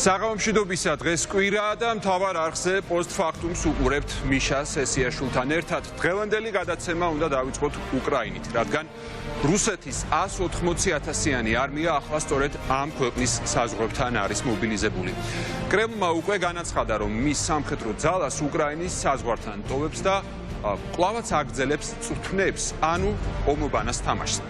საღამომშვიდობისა დღეს კვირაა და მთავარ არხზე პოსტფაქტუმს უყურებთ მიშა სესიაშვილთან ერთად. დღევანდელი გადაცემა უნდა დავიწყოთ უკრაინით, რადგან რუსეთის 180,000-იანი არმია ახლა სწორედ ამ ქვეყნის საზღვრებთან არის მობილიზებული. კრემლმა უკვე განაცხადა, რომ მის სამხედრო ძალას უკრაინის საზღვართან ტოვებს და კვლავაც აგრძელებს წვრთნებს, ანუ ომობანას თამაშს.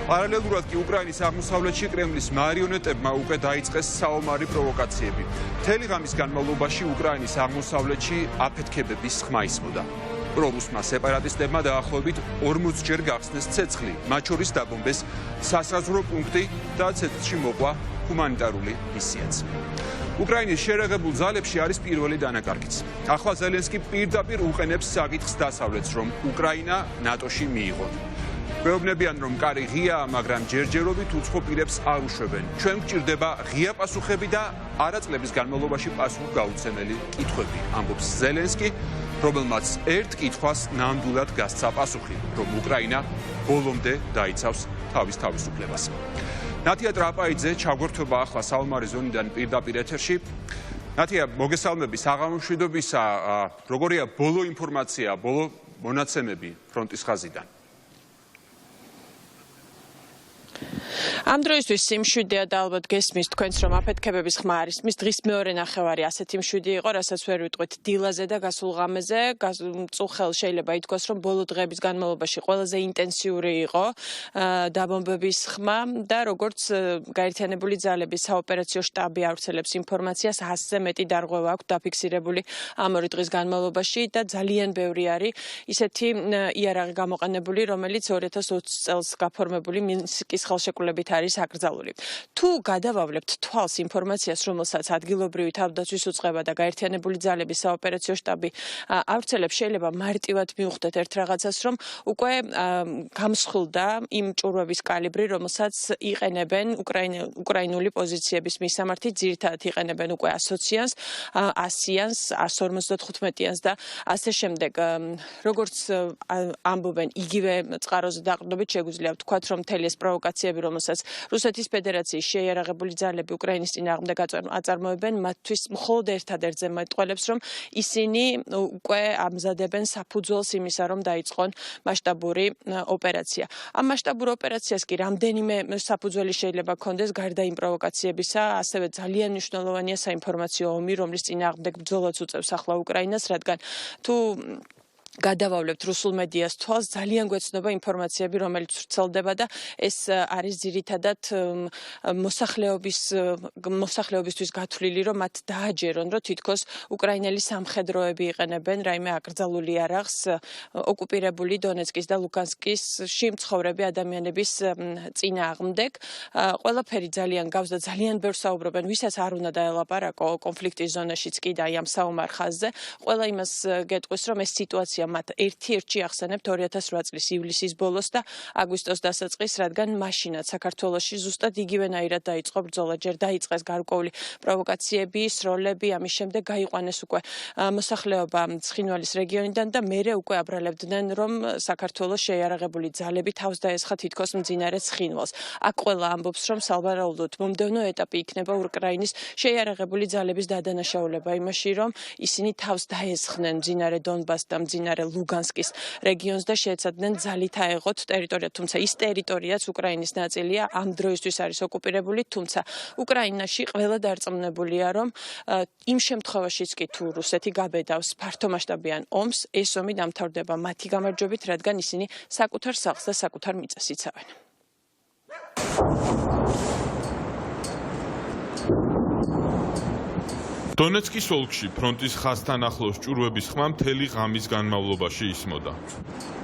Paralelურად კი უკრაინის აღმოსავლეთში კრემლის მარიონეტებმა უკვე დაიწყეს საომარი პროვოკაციები. მთელი ღამის განმავლობაში უკრაინის აღმოსავლეთში აფეთქებების ხმა ისმოდა. პრორუსმა სეპარატისტებმა დაახლოებით 40-ჯერ გახსნეს ცეცხლი, მათ შორის დაბომბეს სასაზღვრო პუნქტი და ცეცხლში მოყვა ჰუმანიტარული მისიაც. უკრაინის შერეღებულ ძალებში არის პირველი დანაკარგიც. ახლა ზელენსკი პირდაპირ უყენებს საკითხს დასავლეთს, რომ უკრაინა ნატოში მიიღონ. Მეუბნებიან, რომ კარი ღიაა, მაგრამ ჯერჯერობით უცხო პირებს არ უშვებენ. ჩვენ გვჭირდება ღია პასუხები და არა წლების განმავლობაში პასუხგაუცემელი კითხვები, ამბობს ზელენსკი, რომელმაც ერთ კითხვას ნამდვილად გასცა პასუხი, რომ უკრაინა ბოლომდე დაიცავს თავის თავისუფლებას. ნათია ტრაპაიძე ჩაგვერთვება ახლა საომარი ზონიდან პირდაპირ ეთერში. ნათია, მოგესალმები საღამომშვიდობისა, როგორია ბოლო ინფორმაცია, ბოლო მონაცემები ფრონტის ხაზიდან? Ამ დროისთვის სიმშვიდეა და ალბათ გესმის თქვენს, რომ აფეთქებების ხმა არის მის დღის მეორე ნახევარი ასეთი მშვიდი იყო, რასაც ვერ ვიტყვით დილაზე და გასულ ღამეზე. წუხელ შეიძლება ითქვას, რომ ბოლო დღეების განმავლობაში ყველაზე ინტენსიური იყო დაბომბების ხმა და როგორც გაერთიანებული ძალების საოპერაციო შტაბი ავრცელებს ინფორმაციას, 100-ზე მეტი დარღვევა აქვს დაფიქსირებული ამ ორი დღის განმავლობაში და ძალიან ბევრი არის ისეთი იარაღი გამოყენებული, რომელიც 2020 წელს გაფორმებული მინსკის ხელშეკრულებით არის აკრძალული. თუ გადავავლებთ თვალს ინფორმაციას, რომელსაც ადგილობრივი თავდაცვის უწყება და გაერთიანებული ძალების საოპერაციო შტაბი ავრცელებს, შეიძლება მარტივად მივხვდეთ ერთ რაღაცას, რომ უკვე გამსხვილდა იმ ჭურვების კალიბრი, რომელსაც იყენებენ უკრაინული პოზიციების მისამართი, ძირითადად იყენებენ უკვე 120-იანს, 100-იანს, 155-იანს და ასე შემდეგ. როგორც ამბობენ, იგივე წყაროზე დაყრდნობით შეგვიძლია ვთქვათ, რომ მთელი ეს პროვოკაციები, რომელსაც რუსეთის ფედერაციის შეიარაღებული ძალები უკრაინის წინააღმდეგ აწარმოებენ, მათთვის მხოლოდ ერთადერთზე მეტყველებს, რომ ისინი უკვე ამზადებენ საფუძველს იმისა, რომ დაიწყონ მასშტაბური ოპერაცია. ამ მასშტაბურ ოპერაციას კი რამდენიმე საფუძველი შეიძლება ჰქონდეს გარდა იმ პროვოკაციებისა, ასევე ძალიან მნიშვნელოვანია საინფორმაციო ომი, რომლის წინააღმდეგ ბრძოლაც უწევს ახლა უკრაინას, რადგან თუ გადავავლებთ რუსულ მედიას თვალს, ძალიან გვეცნობა ინფორმაციები, რომელიც ვრცელდება და ეს არის ძირითადად მოსახლეობისთვის გათვლილი, რომ მათ დააჯერონ, რომ თითქოს უკრაინელი სამხედროები იყენებენ რაიმე აკრძალული იარაღს ოკუპირებული დონეცკის და ლუგანსკისში მცხოვრები ადამიანების წინააღმდეგ. ყველაფერი ძალიან გავს და ძალიან ბევრს საუბრობენ, ვისაც არ უნდა დაელაპარაკო კონფლიქტის ზონაშიც კი და ამ საომარ ხაზზე. ყველა იმას გეტყვის, რომ ეს სიტუაცია მათ ერთ-ერთში ახსენებთ 2008 წლის ივლისის ბოლოს და აგვისტოს დასაწყისს, რადგან მაშინაც საქართველოში ზუსტად იგივენაირად დაიწყო ბრძოლა, ჯერ დაიწყეს გარკვეული პროვოკაციები, სროლები, ამის შემდეგ გაიყვანეს უკვე მოსახლეობა ცხინვალის რეგიონიდან და მერე უკვე აბრალებდნენ, რომ საქართველოს შეიარაღებული ძალები თავს დაესხა თითქოს მძინარე ცხინვალს. აქ ყველა ამბობს, რომ სავარაუდოდ მომდევნო ეტაპი იქნება უკრაინის შეიარაღებული ძალების დადანაშაულება იმაში, რომ ისინი თავს დაესხნენ მძინარე დონბასს და მძინარე ლუგანსკის რეგიონს და შეეცადნენ ძალით აეღოთ ტერიტორია, თუმცა ის ტერიტორიაც უკრაინის ნაწილია, ამ დროისთვის არის ოკუპირებული, თუმცა უკრაინაში ყველა დარწმუნებულია, რომ იმ შემთხვევაშიც კი თუ რუსეთი გაბედავს ფართომასშტაბიან ომს, ეს ომი დამთავრდება მათი გამარჯვებით, რადგან ისინი საკუთარ სახლს და საკუთარ მიწას იცავენ. დონეცკის ოლქში ფრონტის ხაზთან ახლოს ჭურვების ხმა მთელი ღამის განმავლობაში ისმოდა.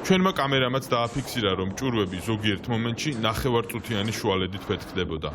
ჩვენმა კამერამაც დააფიქსირა, რომ ჭურვები ზოგიერთ მომენტში ნახევარწუთიანი შუალედით ფეთქდებოდა.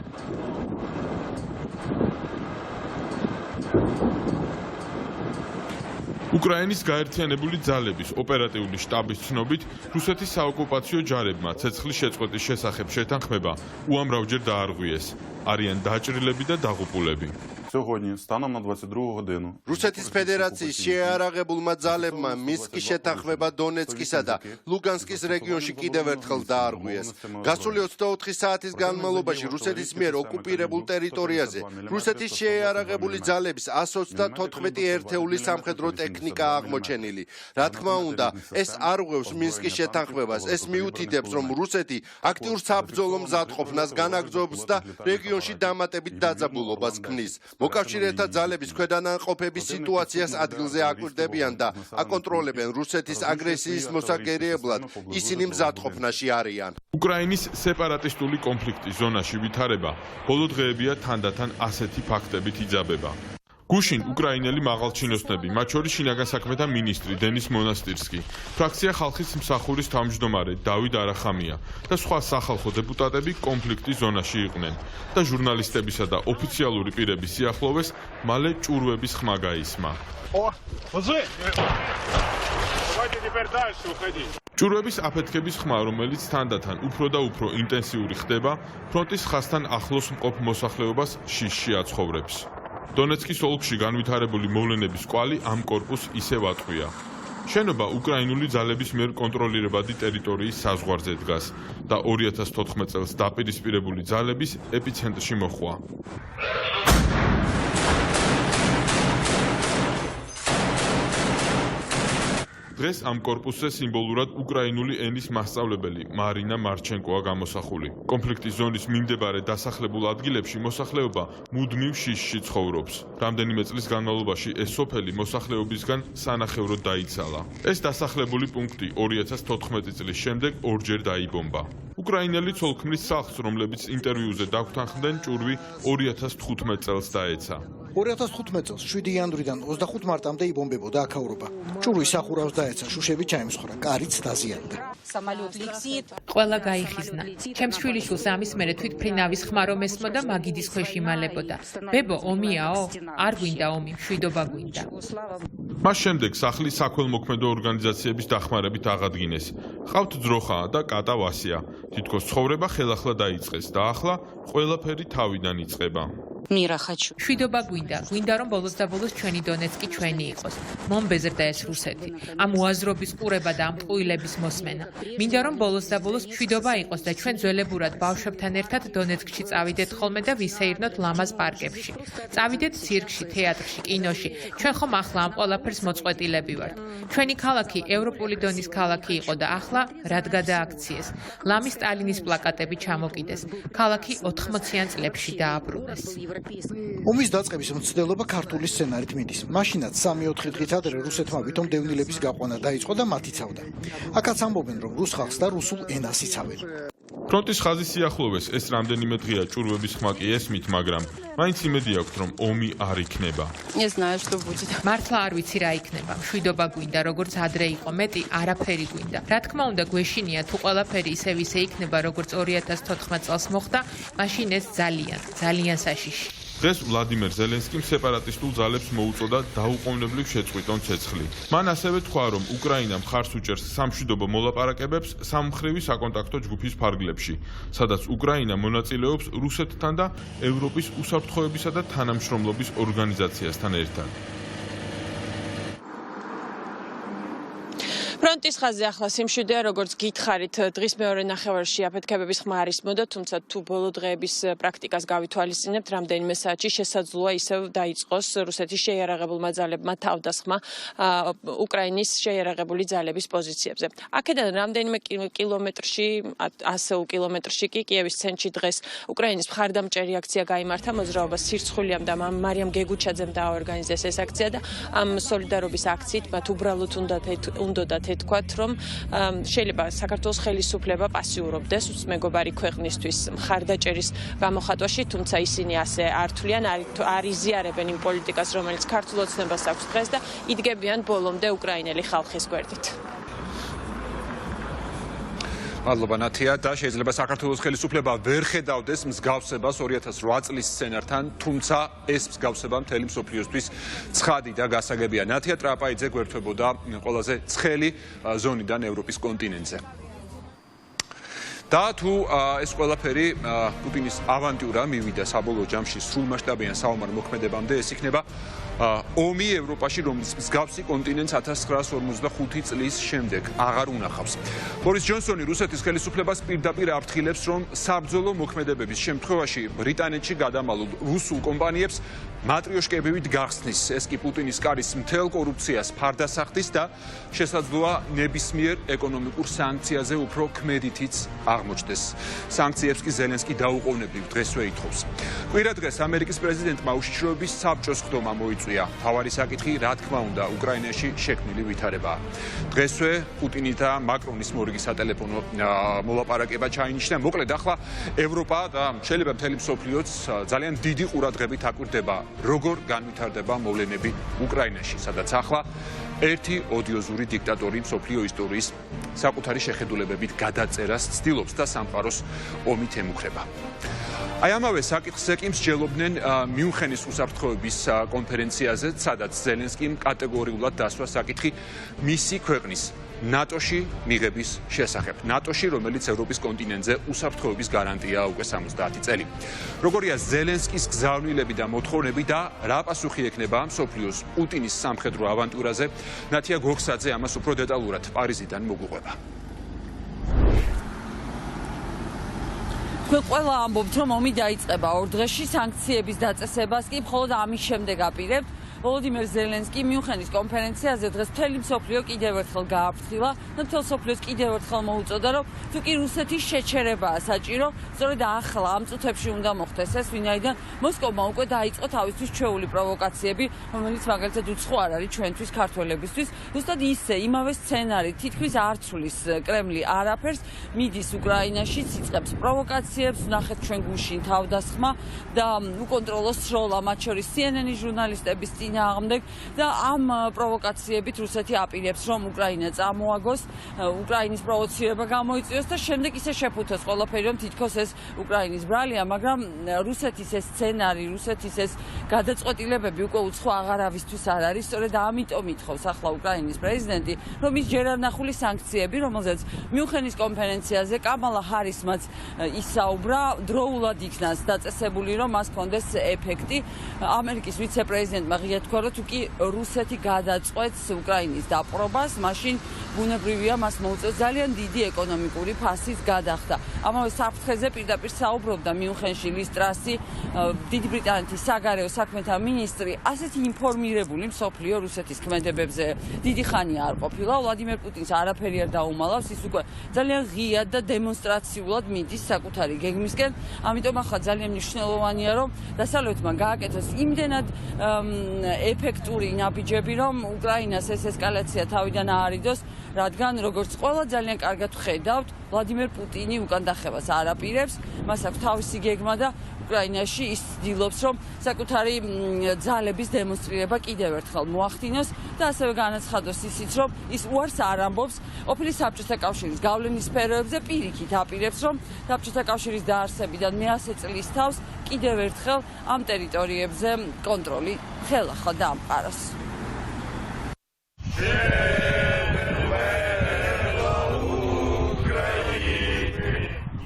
უკრაინის გაერთიანებული ძალების ოპერატიული შტაბის ცნობით, რუსეთის საოკუპაციო ჯარებმა ცეცხლის შეწყვეტის შესახებ შეთანხმება უამრავჯერ დაარღვიეს. არიან დაჭრილები და დაღუპულები. Сьогодні, станом на 22 годину, რუსეთის ფედერაციის შეიარაღებულმა ძალებმა მინსკის შეთანხმება დონეცკისა და ლუგანსკის რეგიონში კიდევ ერთხელ დაარღვიეს. გასული 24 საათის განმავლობაში რუსეთის მიერ ოკუპირებულ ტერიტორიაზე რუსეთის შეიარაღებული ძალების 134 ერთეული სამხედრო ტექნიკა აღმოჩენილი. რა თქმა უნდა, ეს არ ღვევს მინსკის შეთანხმებას. ეს მიუთითებს, რომ რუსეთი აქტიურ საბრძოლო მზადყოფნას განაგრძობს და რეგიონში დამატებით დაძაბულობას ქმნის. მოკავშირეთა ძალების ქვედანაყოფების სიტუაციას ადგილზე აკვირდებიან და აკონტროლებენ რუსეთის აგრესიის მოსაგერიებლად ისინი მზადყოფნაში არიან. უკრაინის სეპარატისტული კონფლიქტის ზონაში ვითარება ბოლო დღეებია თანდათან ასეთი ფაქტებით იძაბება. გუშინ უკრაინელი მაღალჩინოსნები, მათ შორის შინაგან საქმეთა მინისტრი დენის მონასტირსკი, ფრაქცია ხალხის მსახურის თავმჯდომარე დავით არახამია და სხვა სახალხო დეპუტატები კონფლიქტის ზონაში იყვნენ და ჟურნალისტებისა და ოფიციალური პირების სიახლოვეს მალე ჭურვების ხმა გაისმა. ჭურვების აფეთქების ხმა, რომელიც თანდათან უფრო და უფრო ინტენსიური ხდება, ფრონტის ხაზთან ახლოს მყოფ მოსახლეობას შიშში აცხოვრებს. დონეცკის ოლქში განვითარებული მოვლენების კვალი ამ კორპუსს ისევ ატყვია. შენობა უკრაინული ძალების მიერ კონტროლირებადი ტერიტორიის საზღვარზე დგას და 2014 წელს დაპირისპირებული ძალების ეპიცენტრში მოხვდა. დღეს ამ კორპუსზე სიმბოლურად უკრაინული ენის მასწავლებელი მარინა მარჩენკოა გამოსახული. კონფლიქტის ზონის მიმდებარე დასახლებულ ადგილებში მოსახლეობა მუდმივ შიშში ცხოვრობს. რამდენიმე წლის განმავლობაში ეს სოფელი მოსახლეობისგან სანახევროდ დაიცალა. ეს დასახლებული პუნქტი 2014 წლის შემდეგ ორჯერ დაიბომბა. უკრაინელი ცოლქმრის სახლს, რომლებიც ინტერვიუზე დაგვთანხმდნენ, ჭურვი 2015 წელს დაეცა. 2015 წელს 7 იანვრიდან 25 მარტამდე იბომბებოდა აქაურობა. ჭურვის სახურავს დაეცა, შუშები ჩაიმსხვრა, კარიც დაზიანდა. ყველა გაიხიზნა. ჩემს შვილიშვილს ამის მერე თვითფრინავის ხმა რომ ესმოდა, მაგიდის ქვეშ იმალებოდა. ბებო, ომიაო? არ გვინდა ომი, მშვიდობა გვინდა. მას შემდეგ სახლი საქველმოქმედო ორგანიზაციების დახმარებით აღადგინეს. ყავთ ძროხა და კატა ვასია. თითქოს ცხოვრება ხელახლა დაიწყეს და ახლა ყველაფერი თავიდან იწყება. მშვიდობა გვინდა რომ ბოლოს და ბოლოს ჩვენი დონეცკი ჩვენი იყოს. მომბეზრდა ეს რუსეთი. ამ უაზრობის ყურება და ამ ტყუილების მოსმენა. მინდა რომ ბოლოს და ბოლოს მშვიდობა იყოს და ჩვენ ძველებურად ბავშვებთან ერთად დონეცკში წავიდეთ ხოლმე და ვისეირნოთ ლამაზ პარკებში. წავიდეთ ცირკში, თეატრში, კინოში. ჩვენ ხომ ახლა ამ ყველაფერს მოწყვეტილები ვართ. ჩვენი ქალაქი ევროპული დონის ქალაქი იყო და ახლა რად გადააქციეს. ლამის სტალინის პლაკატები ჩამოკიდეს. ქალაქი 80-იან წლებში დააბრუნეს. ომის დაწყების მცდელობა ქართული სცენარით მიდის. მაშინაც 3-4 დღით ადრე რუსეთმა ვითომ დევნილების გაყვანა დაიწყო და მათ იცავდა. აქაც ამბობენ, რომ რუს ხალხს და რუსულ ენას იცავენ. ფრონტის ხაზის სიახლოვეს ეს რამდენიმე დღეა ჭურვების ხმა კი ესმით, მაგრამ მაინც იმედი აქვს, რომ ომი არ იქნება. მართლა არ ვიცი რა იქნება. მშვიდობა გვინდა, როგორც ადრე იყო, მეტი არაფერი გვინდა. რა თქმა უნდა, გვეშინია თუ ყველაფერი ისევ ისე იქნება, როგორც 2014 წელს მოხდა, მაშინ ეს ძალიან საშიში. დღეს ვლადიმერ ზელენსკიმ სეპარატისტულ ძალებს მოუწოდა დაუყოვნებლივ შეწყვიტონ ცეცხლი. მან ასევე თქვა, რომ უკრაინა მხარს უჭერს სამშვიდობო მოლაპარაკებებს სამმხრივი საკონტაქტო ჯგუფის ფარგლებში, სადაც უკრაინა მონაწილეობს რუსეთთან და ევროპის უსაფრთხოებისა და თანამშრომლობის ორგანიზაციასთან ერთად. ფრონტის ხაზზე ახლა სიმშვიდეა, როგორც გითხარით, დღის მეორე ნახევარში აფეთქებების ხმა არ ისმოდა, თუმცა თუ ბოლო დღეების პრაქტიკას გავითვალისწინებთ, რამდენიმე საათში შესაძლოა ისევ დაიწყოს რუსეთის შეიარაღებულმა ძალებმა თავდასხმა უკრაინის შეიარაღებული ძალების პოზიციებზე. აქედან რამდენიმე კილომეტრში, 100 კილომეტრში კი კიევის ცენტრში დღეს უკრაინის მხარდამჭერი აქცია გაიმართა, მოძრაობა სირცხვილიამ და მარიამ გეგუჩაძემ დააორგანიზეს ეს აქცია და ამ სოლიდარობის აქციით მათ უბრალოდ უნდათ თქვათ, რომ შეიძლება საქართველოს ხელისუფლება პასიურობდეს მეგობარი ქვეყნისთვის მხარდაჭერის გამოხატვაში, თუმცა ისინი ასე არ თვლიან, არ იზიარებენ იმ პოლიტიკას, რომელიც ქართულ ოცნებას აქვს დღეს და იდგებიან ბოლომდე უკრაინელი ხალხის გვერდით. მადლობა ნათია და შეიძლება საქართველოს ხელისუფლება ვერ ხედავდეს მსგავსებას 2008 წლის სცენართან, თუმცა ეს მსგავსება მთელი მსოფლიოსთვის ცხადი და გასაგებია. ნათია ტრაპაიძე გვერდებოდა ყველაზე ცხელი ზონიდან ევროპის კონტინენტზე. და თუ ეს ყველაფერი პუტინის ავანტიურა მივიდა საბოლოო ჯამში სრულმასშტაბიან საომარ მოქმედებამდე, ეს იქნება ომი ევროპაში, რომლის მსგავსი კონტინენტს 1945 წლის შემდეგ აღარ უნახავს. ბორის ჯონსონი რუსეთის ხელისუფლებას პირდაპირ აფრთხილებს, რომ საბრძოლო მოქმედებების შემთხვევაში ბრიტანეთში გადამალულ რუსულ კომპანიებს მატრიოშკებივით გახსნის. ეს კი პუტინის კარის მთელ კორუფციას ფარდასახდის და შესაძლოა ნებისმიერ ეკონომიკურ სანქციაზე უფრო ქმედითიც აღმოჩნდეს. სანქციებს კი ზელენსკი დაუყოვნებლივ დღესვე ითხოვს. კვირა დღეს ამერიკის პრეზიდენტმა უშიშროების საბჭოს ხდომა მოიწვია. თავარი საკითხი, რა თქმა უნდა, უკრაინაში შექმნილი ვითარებაა. დღესვე პუტინი და მაკრონის მორიგი სატელეფონო მოლაპარაკება ჩაინიშნა. მოკლედ, ახლა ევროპა და შეიძლება მთელი მსოფლიოც ძალიან დიდი ყურადღებით აკვირდება, როგორ განვითარდება მოვლენები უკრაინაში, სადაც ახლა ერთი ოდიოზური დიქტატორი მსოფლიო ისტორიის საკუთარი შეხედულებებით გადაწერას ცდილობს და სამყაროს ომით ემუქრება. აი ამავე საკითხზე კი მსჯელობდნენ მიუნხენის უსაფრთხოების კონფერენციაზე, სადაც ზელენსკიმ კატეგორიულად დასვა საკითხი მისი ქვეყნის ნატოში მიღების შესახებ. ნატოში, რომელიც ევროპის კონტინენტზე უსაფრთხოების გარანტიაა უკვე 70 წელი. როგორია ზელენსკის გზავნილები და მოთხოვნები და რა პასუხი ექნება მსოფლიოს პუტინის სამხედრო ავანტურაზე, ნათია გოგსაძე ამას უფრო დეტალურად პარიზიდან მოგვიყვება. თქვენ ყველა ამბობთ, რომ ომი დაიწყება ორ დღეში, სანქციების დაწესებას კი მხოლოდ ამის შემდეგ აპირებთ. ვოლოდიმერ ზელენსკი მიუნხენის კონფერენციაზე დღეს მთელი მსოფლიო კიდევ ერთხელ გააფრთხილა და მთელ მსოფლიოს კიდევ ერთხელ მოუწოდა, რომ თუ კი რუსეთის შეჩერებაა საჭირო, სწორედ ახლა ამ წუთებში უნდა მოხდეს ეს, ვინაიდან მოსკოვმა უკვე დაიწყო თავისთვის ჩვეული პროვოკაციები, რომელიც მაგალითად უცხო არ არის ჩვენთვის ქართველებისთვის. ზუსტად ისე, იმავე სცენარით, თითქმის არ ცვლის კრემლი არაფერს, მიდის უკრაინაში, იწყებს პროვოკაციებს, ნახეთ ჩვენ გუშინ თავდასხმა და უკონტროლო სროლა, მათ შორის CNN-ის ჟურნალისტების წინააღმდეგ და ამ პროვოკაციებით რუსეთი აპირებს, რომ უკრაინა წამოაგოს, უკრაინის პროვოცირება გამოიწვიოს და შემდეგ ისე შეფუთოს ყველაფერი, რომ თითქოს ეს უკრაინის ბრალია, მაგრამ რუსეთის ეს სცენარი, რუსეთის ეს გადაწყვეტილებები უკვე უცხო აღარავისთვის არ არის, სწორედ ამიტომ ითხოვს ახლა უკრაინის პრეზიდენტი, რომ ის ჯერ არ ნახული სანქციები, რომელზეც მიუნხენის კონფერენციაზე კამალა ჰარისმაც ისაუბრა, დროულად იქნას დაწესებული, რომ მას ჰქონდეს ეფექტი. ამერიკის ვიცე-პრეზიდენტმა ღია თქვა, რომ თუ კი რუსეთი გადაწყვეტს უკრაინის დაპყრობას, მაშინ ბუნებრივია მას მოუწევს ძალიან დიდი ეკონომიკური ფასის გადახდა. ამავე საფრთხეზე პირდაპირ საუბრობდა მიუნხენში ლის ტრასი, დიდი ბრიტანეთის საგარეო საქმეთა მინისტრი, ასეთი ინფორმირებული მსოფლიო რუსეთის ქმედებებზე დიდი ხანია არ ყოფილა. ვლადიმერ პუტინს არაფერი არ დაუმალავს, ის უკვე ძალიან ღიად და დემონსტრაციულად მიდის საკუთარი გეგმისკენ. ამიტომ ახლა ძალიან მნიშვნელოვანია, რომ დასავლეთმა გააკეთოს იმდენად ეფექტური ნაბიჯები, რომ უკრაინას ეს ესკალაცია თავიდან აარიდოს, რადგან როგორც ყველა ძალიან კარგად ვხედავთ, ვლადიმერ პუტინი უკან დახევას არ აპირებს, მას აქვს თავისი გეგმა და უკრაინაში ის ცდილობს, რომ საკუთარი ძალების დემონსტრირება კიდევ ერთხელ მოახდინოს და ასევე განაცხადოს ისიც, რომ ის უარს არ ამბობს ყოფილი საბჭოთა კავშირის გავლენის სფეროებზე, პირიქით აპირებს, რომ საბჭოთა კავშირის დაარსებიდან მე-100 წლის თავს კიდევ ერთხელ ამ ტერიტორიებზე კონტროლი ხელახლა დაამყაროს.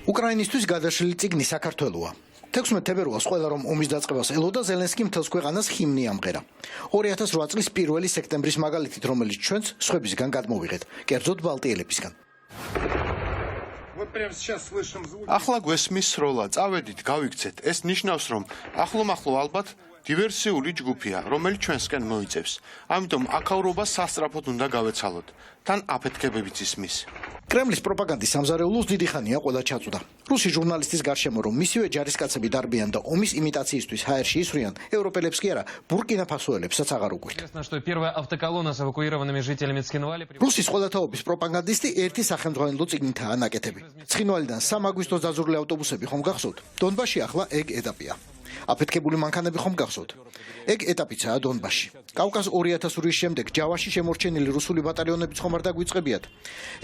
უკრაინისთვის გადაშლილი წიგნი საქართველოა. 16 თებერვალს ყველა რომ ომის დაწყებას ელოდა, ზელენსკი მთელს ქვეყანას ჰიმნი ამღერა. 2008 წლის 1 სექტემბრის მაგალითით, რომელიც ჩვენც სხვებისგან გადმოვიღეთ, კერძოდ ბალტიელებისგან. ახლა გვესმის სროლა, წავედით, გავიქცეთ. ეს ნიშნავს, რომ ახლო-მახლო ალბათ დივერსიული ჯგუფია, რომელიც ჩვენსკენ მოიწევს. ამიტომ აქაურობა სასწრაფოდ უნდა გავეცალოთ. თან აფეთქებებიც ისმის. კრემლის პროპაგანდის სამზარეულოს დიდი ხანია ყველა ჩაწვდა. რუსი ჟურნალისტის გარშემო რომ მისივე ჯარისკაცები დარბიან და ომის იმიტაციისთვის ჰაერში ისვრიან, ევროპელებს კი არა, ბურკინა-ფასოელებსაც აღარ უყვირთ. რუსის ყველათაობის პროპაგანდისტი ერთი სახელმძღვანელო წიგნითაა ნაკეთები. ცხინვალიდან 3 აგვისტოს დაზრული ავტობუსები ხომ გახსოვთ? დონბაში ახლა ეგ ეტაპია. აფეთქებული მანქანები ხომ გახსოვთ? ეგ ეტაპიცაა დონბაში. კავკას 2000 რის შემდეგ ჯავაში შემორჩენილი რუსული ბატალიონებიც ხომ არ დაგვიწყებიათ?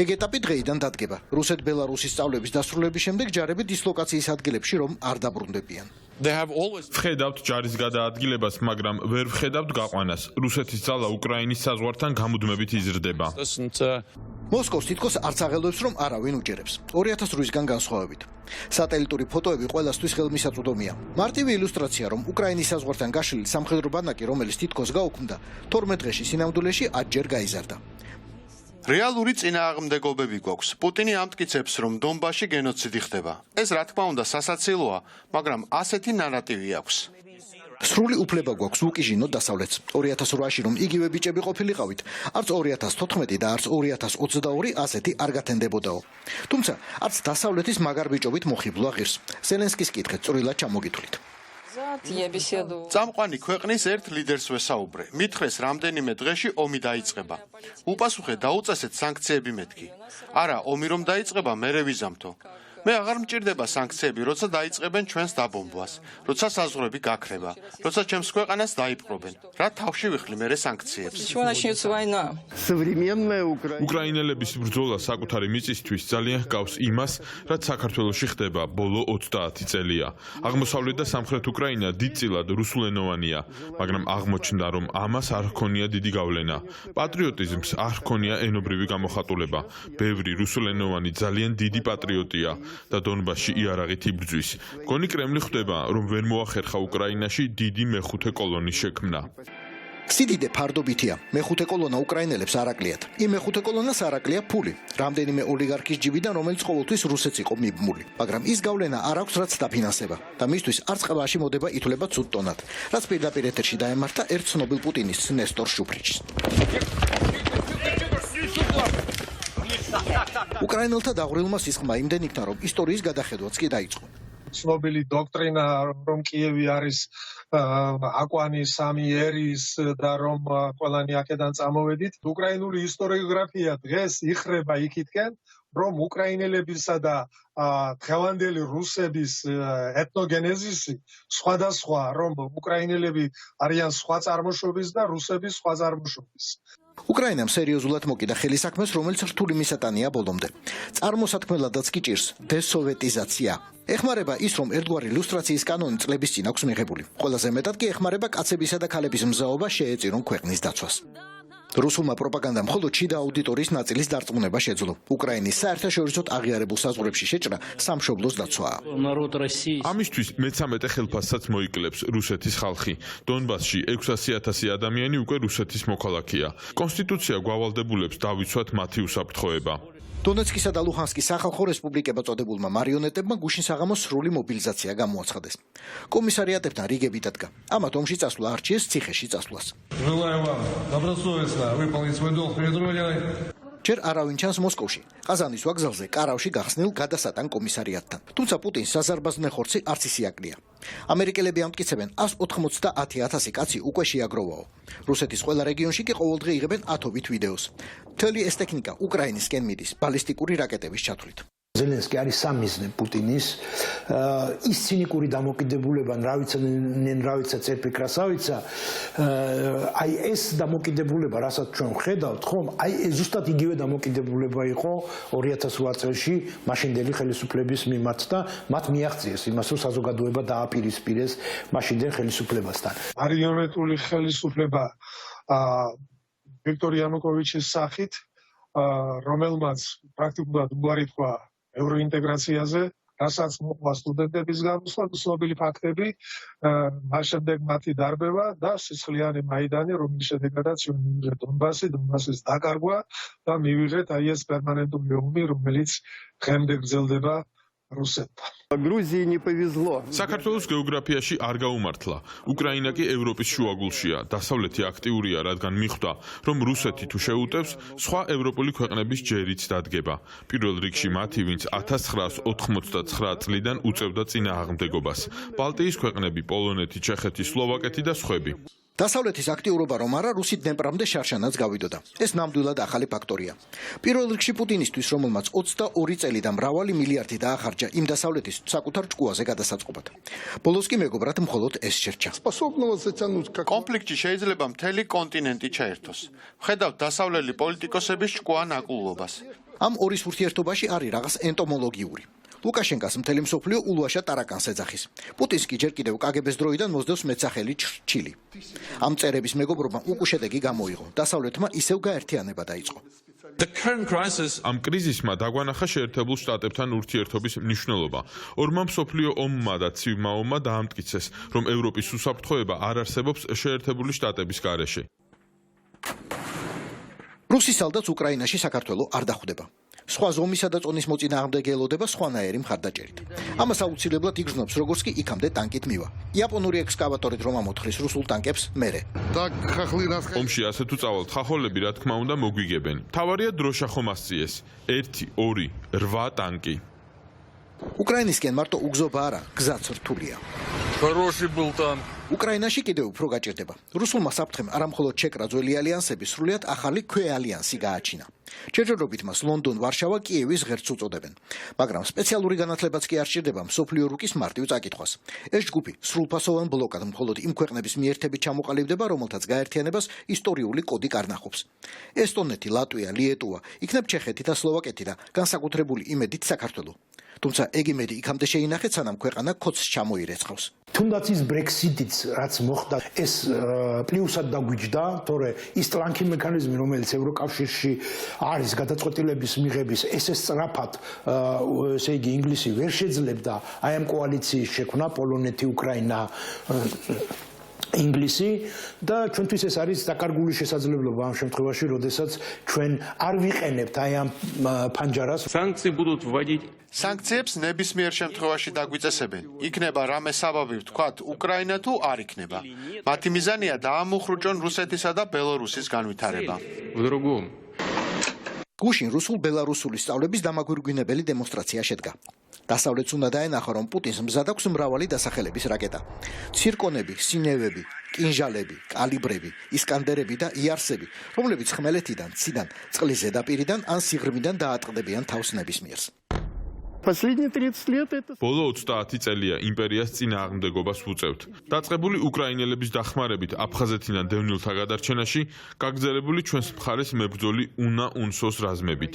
ეგ ეტაპი დღეიდან დადგება. რუსეთ-ბელარუსის სწავლების დასრულების შემდეგ ჯარები დისლოკაციის ადგილებში რომ არ დაბრუნდებიან. ვხედავთ ჯარის გადაადგილებას, მაგრამ ვერ ვხედავთ გაყვანას. რუსეთის ძალა უკრაინის საზღვართან გამუდმებით იზრდება. მოსკოვს თითქოს არც აღელვებს, რომ არავინ უჯერებს. 2008-იდან განსხვავებით. სატელიტური ფოტოები ყველასთვის ხელმისაწვდომია. მარტივი ილუსტრაცია, რომ უკრაინის საზღვართან გაშლილი სამხედრო ბანაკი, რომელიც თითქოს გაუქმდა, 12 დღეში სინამდვილეში 10 ჯერ გაიზარდა. რეალური წინააღმდეგობები გვაქვს. პუტინი ამტკიცებს, რომ დონბასში გენოციდი ხდება. ეს რა თქმა უნდა სასაცილოა, მაგრამ ასეთი ნარატივი აქვს. სრული უფლება გვაქვს უკიჟინოთ დასავლეთს. 2008-ში რომ იგივე ბიჭები ყოფილიყავით, არც 2014 და არც 2022 ასეთი არ გათენდებოდაო. თუმცა არც დასავლეთის მაგარ ბიჭობით მოხიბლა ღირს. ზელენსკის კითხეთ წვრილად ჩამოგითვლით. წამყვანი ქვეყნის ერთ ლიდერს ვესაუბრე. მითხრეს რამდენიმე დღეში ომი დაიწყება. უპასუხე დაუწესეთ სანქციები მეთქი. არა, ომი რომ დაიწყება, მერე ვიზამთო. მე აღარ მჭირდება სანქციები, როცა დაიწყებენ ჩვენს დაბომბვას, როცა საზღვრები გაქრება, როცა ჩემს ქვეყანას დაიპყრობენ. რა თავში ვიხლი მერე სანქციებს? უკრაინელების ბრძოლა საკუთარი მიწისთვის ძალიან ჰგავს იმას, რაც საქართველოში ხდება ბოლო 30 წელია. აღმოსავლეთ და სამხრეთ უკრაინა დიდწილად რუსულენოვანია, მაგრამ აღმოჩნდა, რომ ამას არ ჰქონია დიდი გავლენა. პატრიოტიზმს არ ჰქონია ენობრივი გამოხატულება. ბევრი რუსულენოვანი ძალიან დიდი პატრიოტია. და დონბასში იარაღით იბრძვის. გონი კრემლი ხვდება, რომ ვერ მოახერხა უკრაინაში დიდი მეხუთე კოლონის შექმნა. სიდიდე ფარდობითია. მეხუთე კოლონა უკრაინელებს არ აკლიათ. იმ მეხუთე კოლონას არ აკლია ფული. რამდენიმე ოლიგარქის ჯიბიდან, რომელიც ყოველთვის რუსეთს იყო მიბმული. მაგრამ ის გავლენა არ აქვს, რაც დაფინანსება. და მისთვის არც ყბაში მოდება ითვლება ცუდ ტონად. რაც პირდაპირ ეთერში დაემართა ერთ ცნობილ პუტინის ნესტორ შუფრიჩს. უკრაინელთა დაღვრილმა სისხლმა იმდენ იქნა, რომ ისტორიის გადახედვაც კი დაიწყო. ცნობილი დოქტრინა, რომ კიევი არის აკვანი სამი ერის და რომ ყველანი აქედან წამოვედით. უკრაინული ისტორიოგრაფია დღეს იხრება იქითკენ, რომ უკრაინელებისა და დღევანდელი რუსების ეთნოგენეზისი სხვადასხვა, რომ უკრაინელები არიან სხვა წარმოშობის და რუსები სხვა წარმოშობის. უკრაინამ სერიოზულად მოკიდა ხელი საქმეს, რომელიც რთული მისატანია ბოლომდე. წარმოსათქმელადაც კი ჭირს დესოვეტიზაცია. ეხმარება ის, რომ ერთგვარი ილუსტრაციის კანონი წლების წინ აქვს მიღებული. ყველაზე მეტად კი ეხმარება კაცებისა და ქალების მზაობა შეეწირონ ქვეყნის დაცვას. რუსულმა პროპაგანდამ მხოლოდ შიდა აუდიტორიის ნაწილის დარწმუნება შეძლო. უკრაინის საერთაშორისოდ აღიარებულ საზღვრებში შეჭრა სამშობლოს დაცვაა. ამისთვის მე-13 ხელფასსაც მოიკლებს რუსეთის ხალხი. დონბასში 600,000 ადამიანი უკვე რუსეთის მოქალაქეა. კონსტიტუცია გვავალდებულებს დავიცვათ მათი უსაფრთხოება. დონეცკისა და ლუჰანსკის სახალხო რესპუბლიკებად წოდებულმა მარიონეტებმა გუშინ საღამოს სრული მობილიზაცია გამოაცხადეს. კომისარიატებთან რიგები დადგა. ამათ ომში წასვლა არჩიეს ციხეში წასვლას. ჯერ არავინ ჩანს მოსკოვში, ყაზანის ვокზალზე კარავში გახსნილ გადასატან კომისარიატთან. თუმცა პუტინს საზარბაზნე ხორცი არც ისე აკლია. ამერიკელები ამტკიცებენ 190,000 კაცი უკვე შეაგროვაო. რუსეთის ყველა რეგიონში კი ყოველდღე იღებენ ათობით ვიდეოს. მთელი ეს ტექნიკა უკრაინისკენ მიდის ბალისტიკური რაკეტების ჩათვლით. ზელენსკი არის სამიზნე პუტინის ის ცინიკური დამოკიდებულება, რა ვიცა წერფიქრასავიცა, აი ეს დამოკიდებულება, რასაც ჩვენ ვხედავთ, ხომ, აი ზუსტად იგივე დამოკიდებულება იყო 2008 წელში მაშინდელი ხელისუფლების მიმართ და მათ მიაღწიეს იმას, რომ საზოგადოება დააპირისპირეს მაშინდელ ხელისუფლებასთან. მარიონეტული ხელისუფლება ვიქტორ იანუკოვიჩის სახით, რომელმაც პრაქტიკულად უარი თქვა ევროინტეგრაციაზე, რასაც მოყვა სტუდენტების გამოსვლა, ცნობილი ფაქტები, მას შემდეგ მათი დარბევა და სისხლიანი მაიდანი, რომლის შედეგადაც მივიღეთ დონბასის დაკარგვა და მივიღეთ აი ეს პერმანენტული ომი, რომელიც დღემდე გრძელდება რუსეთთან. საქართველოს გეოგრაფიაში არ გაუმართლა. უკრაინა კი ევროპის შუაგულშია. დასავლეთი აქტიურია, რადგან მიხვდა, რომ რუსეთი თუ შეუტევს, სხვა ევროპული ქვეყნების ჯერიც დადგება. პირველ რიგში მათი, ვინც 1989 წლიდან უწევდა წინააღმდეგობას. ბალტიის ქვეყნები, პოლონეთი, ჩეხეთი, სლოვაკეთი და სხვები. დასავლეთის აქტიურობა რომ არა, რუსი დნეპრამდე შარშანაც გავიდოდა. ეს ნამდვილად ახალი ფაქტორია. პირველ რიგში პუტინისთვის, რომელმაც 22 წელი და მრავალი მილიარდი დაახარჯა იმ დასავლეთის საკუთარ ჭკუაზე გადასაწყობად. ბოლოს კი მეგობრად მხოლოდ ეს შერჩა. კონფლიქტში შეიძლება მთელი კონტინენტი ჩაერთოს. ვხედავთ დასავლელი პოლიტიკოსების ჭკუან აკლულობას. ამ ორის ურთიერთობაში არის რაღაც ენტომოლოგიური. ლუკაშენკას მთელი მსოფლიო ულვაშა ტარაკანს ეძახის. პუტინს კი ჯერ კიდევ კგბ-ს დროიდან მოსდევს მეცახელი ჩრჩილი. ამ წერების მეგობრობამ უკუშედეგი გამოიღო. დასავლეთმა ისევ გაერთიანება დაიწყო. ამ კრიზისმა დაგვანახა შეერთებულ შტატებთან ურთიერთობის მნიშვნელობა. ორმა მსოფლიო ომმა და ცივმა ომმა დაამტკიცეს, რომ ევროპის უსაფრთხოება არ არსებობს შეერთებული შტატების გარეშე. რუსის სალდატს უკრაინაში საქართველო არ დახვდება. სხვა ზომისა და წონის მოწინააღმდეგე ელოდება სხვანაირი მხარდაჭერით. ამას აუცილებლად იგრძნობს, როგორც კი იქამდე ტანკით მივა. იაპონური ექსკავატორით რომ ამოთხრის რუსულ ტანკებს მერე. ომში ასე თუ წავალთ, ხახოლები რა თქმა უნდა მოგვიგებენ. თავარია დროშა ხომ ასწიეს. 1, 2, 8 ტანკი. უკრაინისკენ მარტო უგზობა არა, გზაც რთულია. Хороший был танк. უკრაინაში კიდევ უფრო გაჭირდება. რუსულმა საფრთხემ არამხოლოდ ჩეკრა ძველი ალიანსები, სრულიად ახალი ქვე-ალიანსი გააჩინა. ჯერჯერობით მას ლონდონ, ვარშავა, კიევის ღერთს უწოდებენ. მაგრამ სპეციალური განათლებაც კი არ სჭირდება მსოფლიო რუკის მარტივ წაკითხვას. ეს ჯგუფი სრულფასოვან ბლოკად მხოლოდ იმ ქვეყნების მიერთებით ჩამოყალიბდება, რომელთაც გაერთიანებას ისტორიული კოდი კარნახობს. ესტონეთი, ლატვია, ლიეტუვა, იქნებ ჩეხეთი და სლოვაკეთი და განსაკუთრებული იმედით საქართველო. თუმცა ეგ იმედი იქამდე შეინახეთ, სანამ ქვეყანა კოდს ჩამოირეცხავს. თუნდაც ის ბრექსიტიც რაც მოხდა, ეს პლუსად დაგვიჯდა, თორე ის ტლანქი მექანიზმი, რომელიც ევროკავშირში არის გადაწყვეტილების მიღების, ეს სწრაფად, ესე იგი ინგლისი ვერ შეძლებდა აი ამ კოალიციის შექმნა, პოლონეთი, უკრაინა, ინგლისი და ჩვენთვის ეს არის დაკარგული შესაძლებლობა ამ შემთხვევაში, როდესაც ჩვენ არ ვიყენებთ აი ამ ფანჯარას. Санкции будут вводить. სანქციებს ნებისმიერ შემთხვევაში დაგვიწესებენ. იქნება რამე საბაბი ვთქვათ, უკრაინა თუ არ იქნება. მათი მიზანია დაამუხრუჭონ რუსეთისა და ბელორუსის განვითარება. В другом. გუშინ რუსულ-ბელარუსული სწავლების დამაგვირგვინებელი დემონსტრაცია შედგა. დასავლეთს უნდა დაენახა, რომ პუტინს მზად აქვს მრავალი დასახელების რაკეტა. ცირკონები, სინევები, კინჟალები, კალიბრები, ისკანდერები და იარსები, რომლებიც ხმელეთიდან, ციდან, წყლის ზედაპირიდან ან სიღრმიდან დაატყდებიან თავს ნებისმიერს. ბოლო 30 წელია იმპერიას წინააღმდეგობას ვუწევთ. დაწყებული უკრაინელების დახმარებით აფხაზეთიდან დევნილთა გადარჩენაში, გაგრძელებული ჩვენს მხარეს მებრძოლი უნა უნსოს რაზმებით.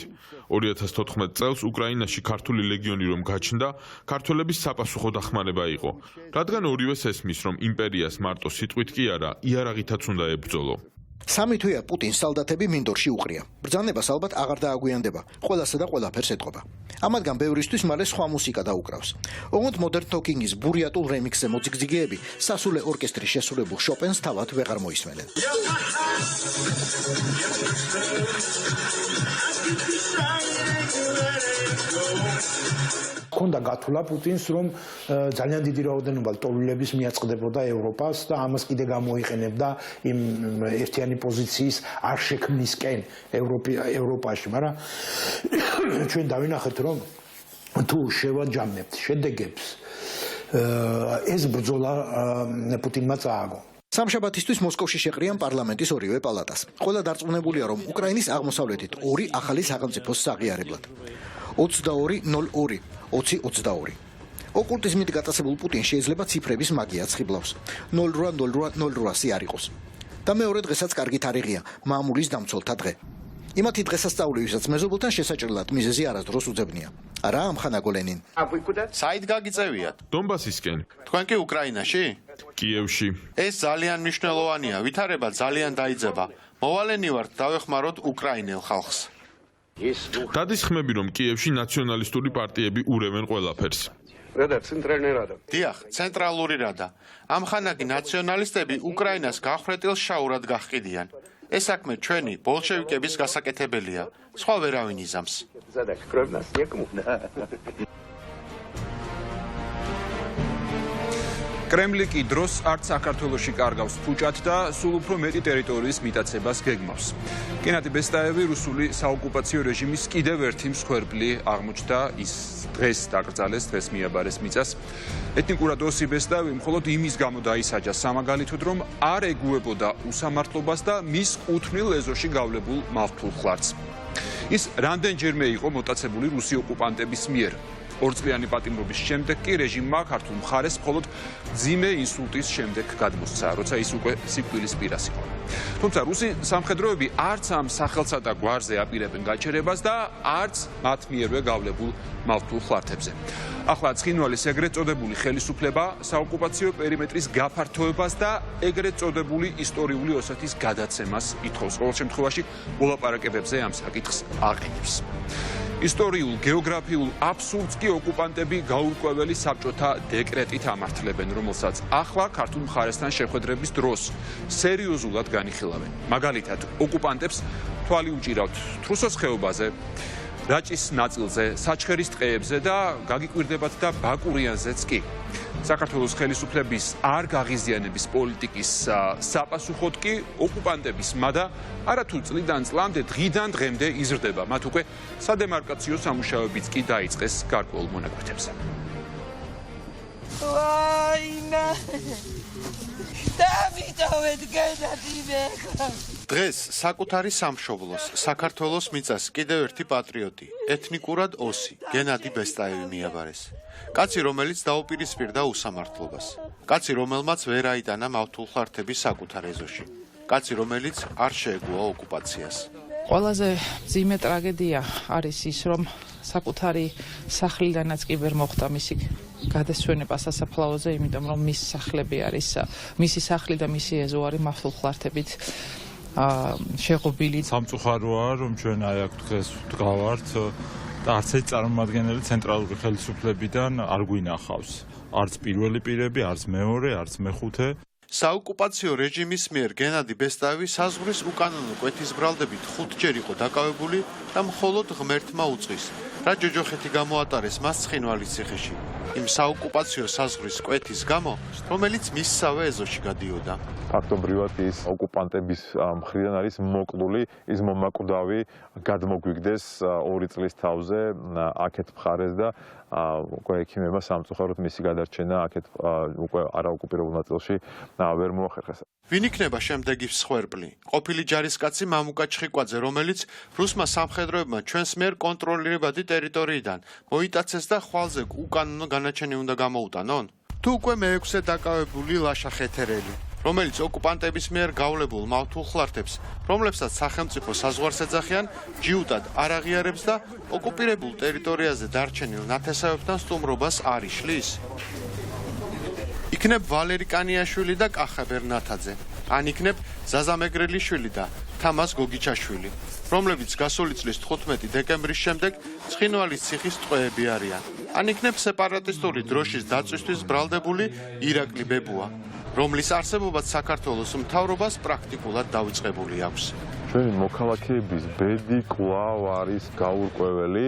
2014 წელს უკრაინაში ქართული ლეგიონი რომ გაჩნდა, ქართველების sapasukho დახმარება იყო. რადგან ორივეს ესმის, რომ იმპერიას მარტო სიტყვით კი არა, იარაღითაც უნდა ებრძოლო. სამი თვეა პუტინს სალდათები მინდორში უყრია. ბრძანებას ალბათ აღარ დააგვიანდება. ყველასა და ყველაფერს ეტყობა. ამათგან ბევრისთვის მალე სხვა მუსიკა დაუკრავს. ოღონდ Modern Talking-ის ბურიატულ რემიქსზე მოძიგძიგეები სასულე ორკესტრის შესრულებულ შოპენს თავად ვეღარ მოისმენენ. ქონდა გათვლა პუტინს, რომ ძალიან დიდი რაოდენობა ლტოლვილების მიაწყდებოდა ევროპას და ამას კიდე გამოიყენებდა იმ ერთიანი პოზიციის არ შექმნისკენ ევროპაში, მაგრამ ჩვენ დავინახეთ, რომ თუ შევაჯამებთ შედეგებს, ეს ბრძოლა პუტინმა წააგო. სამშაბათისთვის მოსკოვში შეყრიან პარლამენტის ორივე პალატას. ყველა დარწმუნებულია, რომ უკრაინის აღმოსავლეთით ორი ახალი სახელმწიფოს საღიარებლად. 22:02 2022. ოკულტიზმით გატაცებულ პუტინს შეიძლება ციფრების მაგიაც ხიბლავს. 08:08:08 არ იყოს. და მეორე დღესაც კარგი თარიღია, მამულის დამცველთა დღე. იმათი დღესასწაულისას მეზობელთან შესაჭრელად მიზეზი არასდროს უძებნია. არა, ამხანაგო ლენინ. საით გაგიწევიათ? დონბასისკენ. თქვენ კი უკრაინაში? კიევში. ეს ძალიან მნიშვნელოვანია, ვითარება ძალიან დაიძება. მოვალენი ვართ დავეხმაროთ უკრაინელ ხალხს. დადის ხმები, რომ კიევში ნაციონალისტური პარტიები ურევენ ყველაფერს. დიახ, ცენტრალური რადა. ამხანაგი ნაციონალისტები უკრაინას გახრეტილ შაურად გაჰყიდიან. ეს საქმე ჩვენი ბოლშევიკების გასაკეთებელია. სხვა ვერავინ იზამს. კრემლი კი დროს არც საქართველოში კარგავს ფუჭად და სულ უფრო მეტი ტერიტორიის მიტაცებას გეგმავს. გენადი ბესტაევი რუსული საოკუპაციო რეჟიმის კიდევ ერთი მსხვერპლი აღმოჩნდა, ის დღეს დაკრძალეს, დღეს მიაბარეს მიწას. ეთნიკურად ოსი ბესტაევი მხოლოდ იმის გამო დაისაჯა სამაგალითოდ, რომ არ ეგუებოდა უსამართლობას და მის ყუთვნილ ეზოში გავლებულ მავთულ ხლარს. ის რამდენჯერმე იყო მოტაცებული რუსი ოკუპანტების მიერ. ორწლიანი პატიმრობის შემდეგ კი რეჟიმმა ქართულ მხარეს მხოლოდ ძიმე ინსულტის შემდეგ გადმოსცა, როცა ის უკვე სიკვდილის პირას იყო. თუმცა რუსი სამხედროები არც ამ სახელსა და გვარზე აპირებენ გაჩერებას და არც მათ მიერვე გავლებულ მავთულ ხლართებზე. ახლა ცხინვალის ეგრეთ წოდებული ხელისუფლება საოკუპაციო პერიმეტრის გაფართოებას და ეგრეთ წოდებული ისტორიული ოსეთის გადაცემას ითხოვს. ყოველ შემთხვევაში მოლაპარაკებებზე ამ საკითხს აყენებს. ისტორიულ, გეოგრაფიულ აბსურდს კი ოკუპანტები გაურკვეველი საბჭოთა დეკრეტით ამართლებენ, რომელსაც ახლა ქართულ მხარესთან შეხვედრების დროს სერიოზულად განიხილავენ. მაგალითად, ოკუპანტებს თვალი უჭირავთ თრუსოს ხეობაზე, რაჭის ნაწილზე, საჩხერის ტყეებზე და გაგიკვირდებათ და ბაკურიანზეც კი. საქართველოს ხელისუფლების არ გაღიზიანების პოლიტიკის საპასუხოდ კი ოკუპანტების მადა არათუ წლიდან წლამდე, დღიდან დღემდე იზრდება. მათ უკვე სადემარკაციო სამუშაოებიც კი დაიწყეს გარკვეულ მონაკვეთებზე. ვაინა! დავიტოვეთ გადადიმე. დღეს საკუთარი სამშობლოს, საქართველოს მიწას კიდევ ერთი პატრიოტი, ეთნიკურად ოსი, გენადი ბესტაევი მიაბარეს. კაცი, რომელიც დაუპირისპირდა უსამართლობას. კაცი, რომელმაც ვერ აიტანა მავთულ ხლართების საკუთარ ეზოში. კაცი, რომელიც არ შეეგუა ოკუპაციას. ყველაზე მძიმე ტრაგედია არის ის, რომ საკუთარი სახლიდანაც კი ვერ მოხდა მისი გადასვენება სასაფლაოზე, იმიტომ რომ მის სახლები არის, მისი სახლი და მისი ეზო არის მავთულ ხლართებით შეღობილი. სამწუხაროა, რომ ჩვენ აი აქ დღეს ვდგავართ და არც ერთი წარმომადგენელი ცენტრალური ხელისუფლებიდან არ გვინახავს. არც პირველი პირები, არც მეორე, არც მეხუთე. საოკუპაციო რეჟიმის მიერ გენადი ბესტაევი საზღვრის უკანონო კვეთის ბრალდებით 5 ჯერ იყო დაკავებული და მხოლოდ ღმერთმა უწყის, რა ჯოჯოხეთი გამოატარეს მას ცხინვალის ციხეში. იმ საოკუპაციო საზღვრის კვეთის გამო, რომელიც მისსავე ეზოში გადიოდა. ფაქტობრივად ის ოკუპანტების მხრიდან არის მოკლული, ის მომაკვდავი გადმოგვიგდეს 2 წლის თავზე აქეთ მხარეს და უკვე ექიმებმა სამწუხაროდ მისი გადარჩენა აქეთ უკვე არაოკუპირებულ ნაწილში ვერ მოახერხეს. ვინ იქნება შემდეგი მსხვერპლი? ყოფილი ჯარისკაცი მამუკა ჩხიკვაძე, რომელიც რუსმა სამხედროებმა ჩვენს მიერ კონტროლირებადი ტერიტორიიდან მოიტაცეს და ხვალზე უკანონო განაჩენი უნდა გამოუტანონ? თუ უკვე მე-6-ე დაკავებული ლაშა ხეთერელი, რომელიც ოკუპანტების მიერ გავლებულ მავთულ ხლართებს, რომლებსაც სახელმწიფო საზღვარს ეძახიან, ჯიუტად არ აღიარებს და ოკუპირებულ ტერიტორიაზე დარჩენილ ნათესავებთან სტუმრობას არ იშლის. იქნებ ვალერი კანიაშვილი და კახა ბერნათაძე, ან იქნებ ზაზა მეგრელიშვილი და თამას გოგიჩაშვილი, რომლებიც გასული წლის 15 დეკემბრის შემდეგ ცხინვალის ციხის ტყვეები არიან, ან იქნებ სეპარატისტული დროშის დაწვისთვის ბრალდებული ირაკლი ბებუა, რომლის არსებობაც საქართველოს მთავრობას პრაქტიკულად დავიწყებული აქვს. ჩვენი მოქალაქეების ბედი კვლავ არის გაურკვეველი.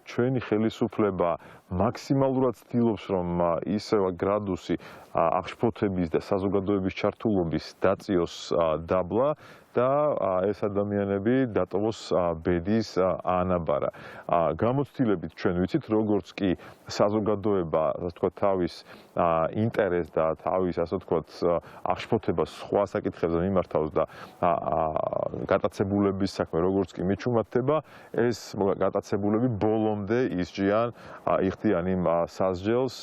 ჩვენი ხელისუფლება მაქსიმალურად ცდილობს, რომ ისევ გრადუსი აღშფოთების და საზოგადოების ჩართულობის დაწიოს დაბლა და ეს ადამიანები დატოვოს ბედის ანაბარა. გამოცდილებით ჩვენ ვიცით, როგორც კი საზოგადოება, ასე ვთქვათ, თავის ინტერესს და თავის, ასე ვთქვათ, აღშფოთებას სხვა საკითხებზე მიმართავს და გატაცებულების საქმე როგორც კი მიჩუმათდება, ეს გატაცებულები ბოლომდე ისჯიან, იხდიან იმ სასჯელს,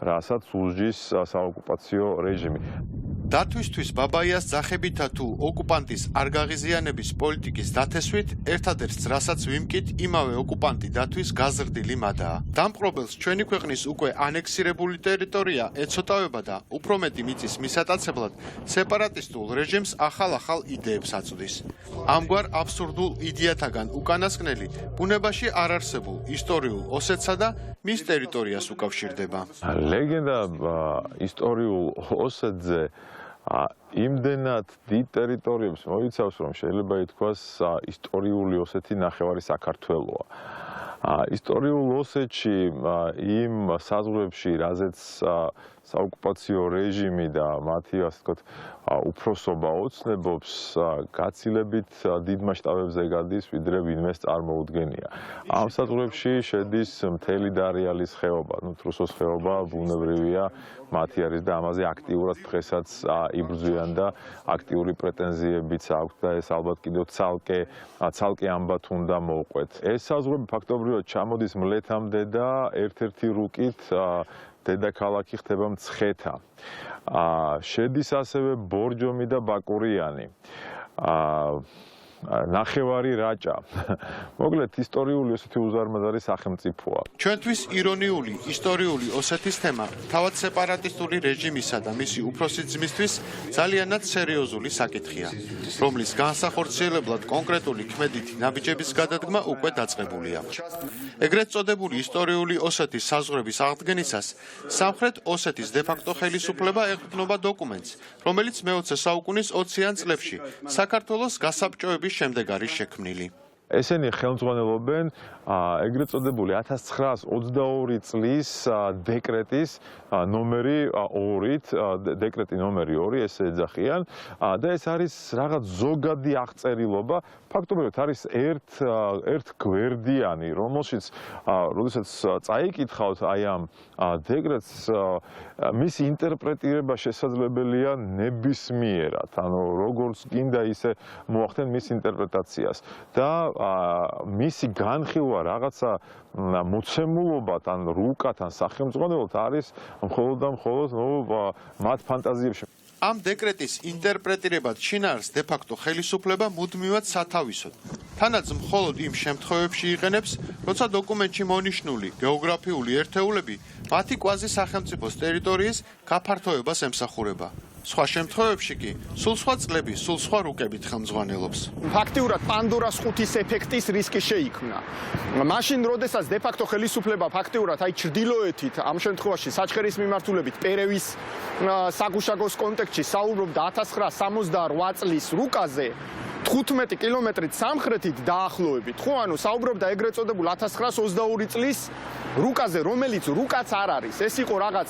რასაც უსჯის საოკუპაციო რეჟიმი. დათვისთვის ბაბაიას ძახებითა თუ ოკუპანტის არ გაღიზიანების პოლიტიკის დათესვით, ერთადერთს რასაც ვიმკით, იმავე ოკუპანტი დათვის გაზრდილი მადაა. დამპყრობელს ჩვენი ქვეყნის უკვე ანექსირებული ტერიტორია ეცოტავება და უფრო მეტი მიწის მისატაცებლად სეპარატისტულ რეჟიმს ახალ-ახალ იდეებს აწვდის. ამგვარ აბსურდულ იდეათაგან უკანასკნელი ბუნებაში არ არსებულ ისტორიულ ოსეთსა და მის ტერიტორიას უკავშირდება. ლეგენდა ისტორიულ ოსეთზე იმდენად დიდ ტერიტორიებს მოიცავს, რომ შეიძლება ითქვას ისტორიული ოსეთი ნახევარი საქართველოა. ისტორიულ ოსეთში იმ საზღვრებში, რაზეც საოკუპაციო რეჟიმი და მათი, ასე ვთქვათ, უფროსობა ოცნებობს, გაცილებით დიდ მასშტაბებზე გადის, ვიდრე ვინმეს წარმოუდგენია. ამ საზღვრებში შედის მთელი დარიალის ხეობა, თრუსოს ხეობა ბუნებრივია, მათი არის და ამაზე აქტიურად დღესაც იბრძვიან და აქტიური პრეტენზიებიც აქვთ და ეს ალბათ კიდევ ცალკე ამბათ უნდა მოუყვეთ. ეს საზღვრები ფაქტობრივად პირველად ჩამოდის მლეთამდე და ერთ-ერთი რუკით დედაქალაქი ხდება მცხეთა. შედის ასევე ბორჯომი და ბაკურიანი. ნახევარი რაჭა. მოკლედ ისტორიული ოსეთი უზარმაზარი სახელმწიფოა. ჩვენთვის ირონიული ისტორიული ოსეთის თემა თავად სეპარატისტული რეჟიმისა და მისი უფროსი ძმისთვის ძალიანაც სერიოზული საკითხია, რომლის განსახორციელებლად კონკრეტული ქმედითი ნაბიჯების გადადგმა უკვე დაწყებული აქვს. ეგრეთ წოდებული ისტორიული ოსეთის საზღვრების აღდგენისას სამხრეთ ოსეთის დე-ფაქტო ხელისუფლება ეყრდნობა დოკუმენტს, რომელიც მე-20 საუკუნის 20-იან წლებში საქართველოს გასაბჭოების შემდეგ არის შექმნილი. ესენი ხელმძღვანელობენ ეგრეთ წოდებული 1922 წლის დეკრეტის ნომერი 2-ით, დეკრეტი ნომერი 2, ესე ეძახიან და ეს არის რაღაც ზოგადი აღწერილობა, ფაქტობრივად არის ერთ გვერდიანი, რომელშიც როდესაც წაიკითხავთ აი ამ დეკრეტს, მისი ინტერპრეტირება შესაძლებელია ნებისმიერად, ანუ როგორც გინდა ისე მოახდენ მის ინტერპრეტაციას და მისი განხილვა რაღაცა მოცემულობად ან რუკად ან სახელმძღვანელოდ არის მხოლოდ და მხოლოდ მათ ფანტაზიებში. ამ დეკრეტის ინტერპრეტირებად შინაარს დე-ფაქტო ხელისუფლება მუდმივად სათავისოდ. თანაც მხოლოდ იმ შემთხვევებში იყენებს, როცა დოკუმენტში მონიშნული გეოგრაფიული ერთეულები მათი კვაზი სახელმწიფოს ტერიტორიის გაფართოებას ემსახურება. სხვა შემთხვევებში კი სულ სხვა წლები, სულ სხვა რუკებით ხელმძღვანელობს. ფაქტიურად პანდორას ხუთის ეფექტის რისკი შეიქმნა. მაშინ, როდესაც დე-ფაქტო ხელისუფლება ფაქტიურად აი ჩრდილოეთით, ამ შემთხვევაში საჩხერის მიმართულებით პერევის საგუშაგოს კონტექსტში საუბრობდა 1968 წლის რუკაზე, 15 კილომეტრით სამხრეთით დაახლოებით, ხო, ანუ საუბრობდა ეგრეთ წოდებულ 1922 წლის რუკაზე, რომელიც რუკაც არ არის. ეს იყო რაღაც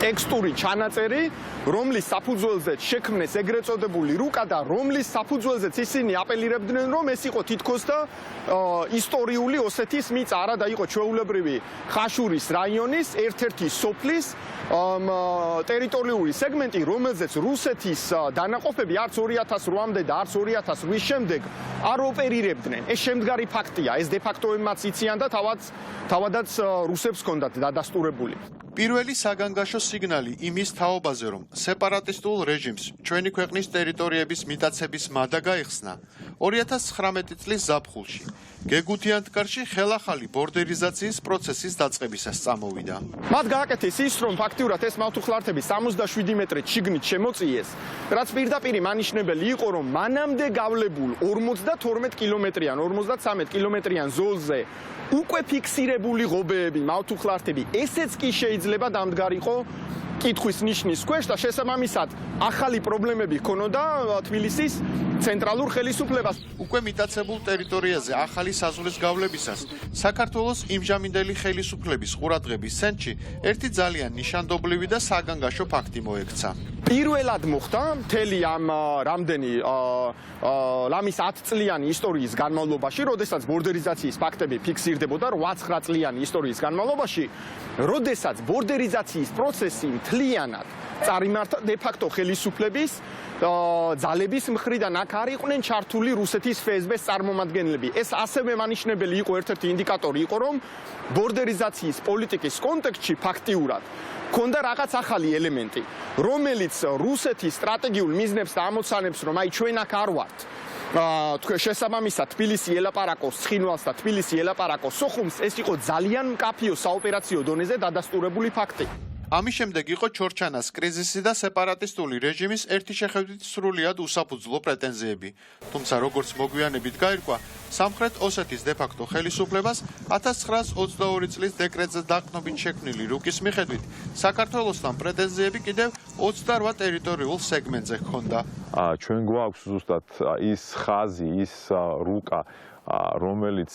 ტექსტური ჩანაწერი, რომლის საფუძველზეც შექმნეს ეგრეთ წოდებული რუკა და რომლის საფუძველზეც ისინი აპელირებდნენ, რომ ეს იყო თითქოს და ისტორიული ოსეთის მიწა, არა და იყო ჩვეულებრივი ხაშურის რაიონის ერთ-ერთი სოფლის ტერიტორიული სეგმენტი, რომელზეც რუსეთის დანაყოფები არც 2008-მდე და არც 2008-ის შემდეგ არ ოპერირებდნენ. ეს შემდგარი ფაქტია, ეს დე-ფაქტოებმაც იციან და თავადაც რუსებს ჰქონდათ დადასტურებული. პირველი საგანგაშო სიგნალი იმის თაობაზე, რომ სეპარატისტულ რეჟიმს ჩვენი ქვეყნის ტერიტორიების მიტაცების მადა გაიხსნა 2019 წლის ზაფხულში. გეგუთიანთკარში ხელახალი ბორდერიზაციის პროცესის დაწყებისას წამოვიდა. მათ გააკეთეს ის, რომ ფაქტიურად ეს მავთუხლართები 67 მეტრით შიგნით შემოწიეს, რაც პირდაპირ მანიშნებელი იყო, რომ მანამდე გავლებულ 52 კილომეტრიან, 53 კილომეტრიან ზოლზე უკვე ფიქსირებული ღობეები, მავთუხლართები, ესეც კი შეიძლება დამდგარიყო კითხვის ნიშნის ქვეშ და შესაბამისად ახალი პრობლემები ჰქონოდა თბილისის ცენტრალურ ხელისუფლებას. უკვე მიტაცებულ ტერიტორიაზე ახალი საზღვრის გავლებისას საქართველოს იმჟამინდელი ხელისუფლების ყურადღების ცენტრში ერთი ძალიან ნიშანდობლივი და საგანგაშო ფაქტი მოექცა. პირველად მოხდა მთელი ამ რამდენი ლამის 10 წლიანი ისტორიის განმავლობაში, როდესაც ბორდერიზაციის ფაქტები ფიქსირდებოდა 8-9 წლიანი ისტორიის განმავლობაში, როდესაც ბორდერიზაციის პროცესი მთლიანად წარიმართა დე-ფაქტო ხელისუფლების ძალების მხრიდან, აქ არ იყვნენ ჩართული რუსეთის FSB-ს წარმომადგენლები. ეს ასევე მანიშნებელი იყო, ერთ-ერთი ინდიკატორი იყო, რომ ბორდერიზაციის პოლიტიკის კონტექსტში ფაქტიურად ქონდა რაღაც ახალი ელემენტი, რომელიც რუსეთის სტრატეგიულ მიზნებს და ამოცანებს, რომ აი ჩვენ აქ არ ვართ. თქვენ შესაბამისად თბილისი ელაპარაკოს ცხინვალს და თბილისი ელაპარაკოს სოხუმს, ეს იყო ძალიან მკაფიო საოპერაციო დონეზე დადასტურებული ფაქტი. ამის შემდეგ იყო ჩორჩანას კრიზისი და სეპარატისტული რეჟიმის ერთი შეხედვით სრულიად უსაფუძვლო პრეტენზიები. თუმცა როგორც მოგვიანებით გაირკვა, სამხრეთ ოსეთის დე-ფაქტო ხელისუფლებას 1922 წლის დეკრეტზე დაყრდნობით შექმნილი რუკის მიხედვით საქართველოსთან პრეტენზიები კიდევ 28 ტერიტორიულ სეგმენტზე ჰქონდა. ჩვენ გვაქვს ზუსტად ის ხაზი, ის რუკა, რომელიც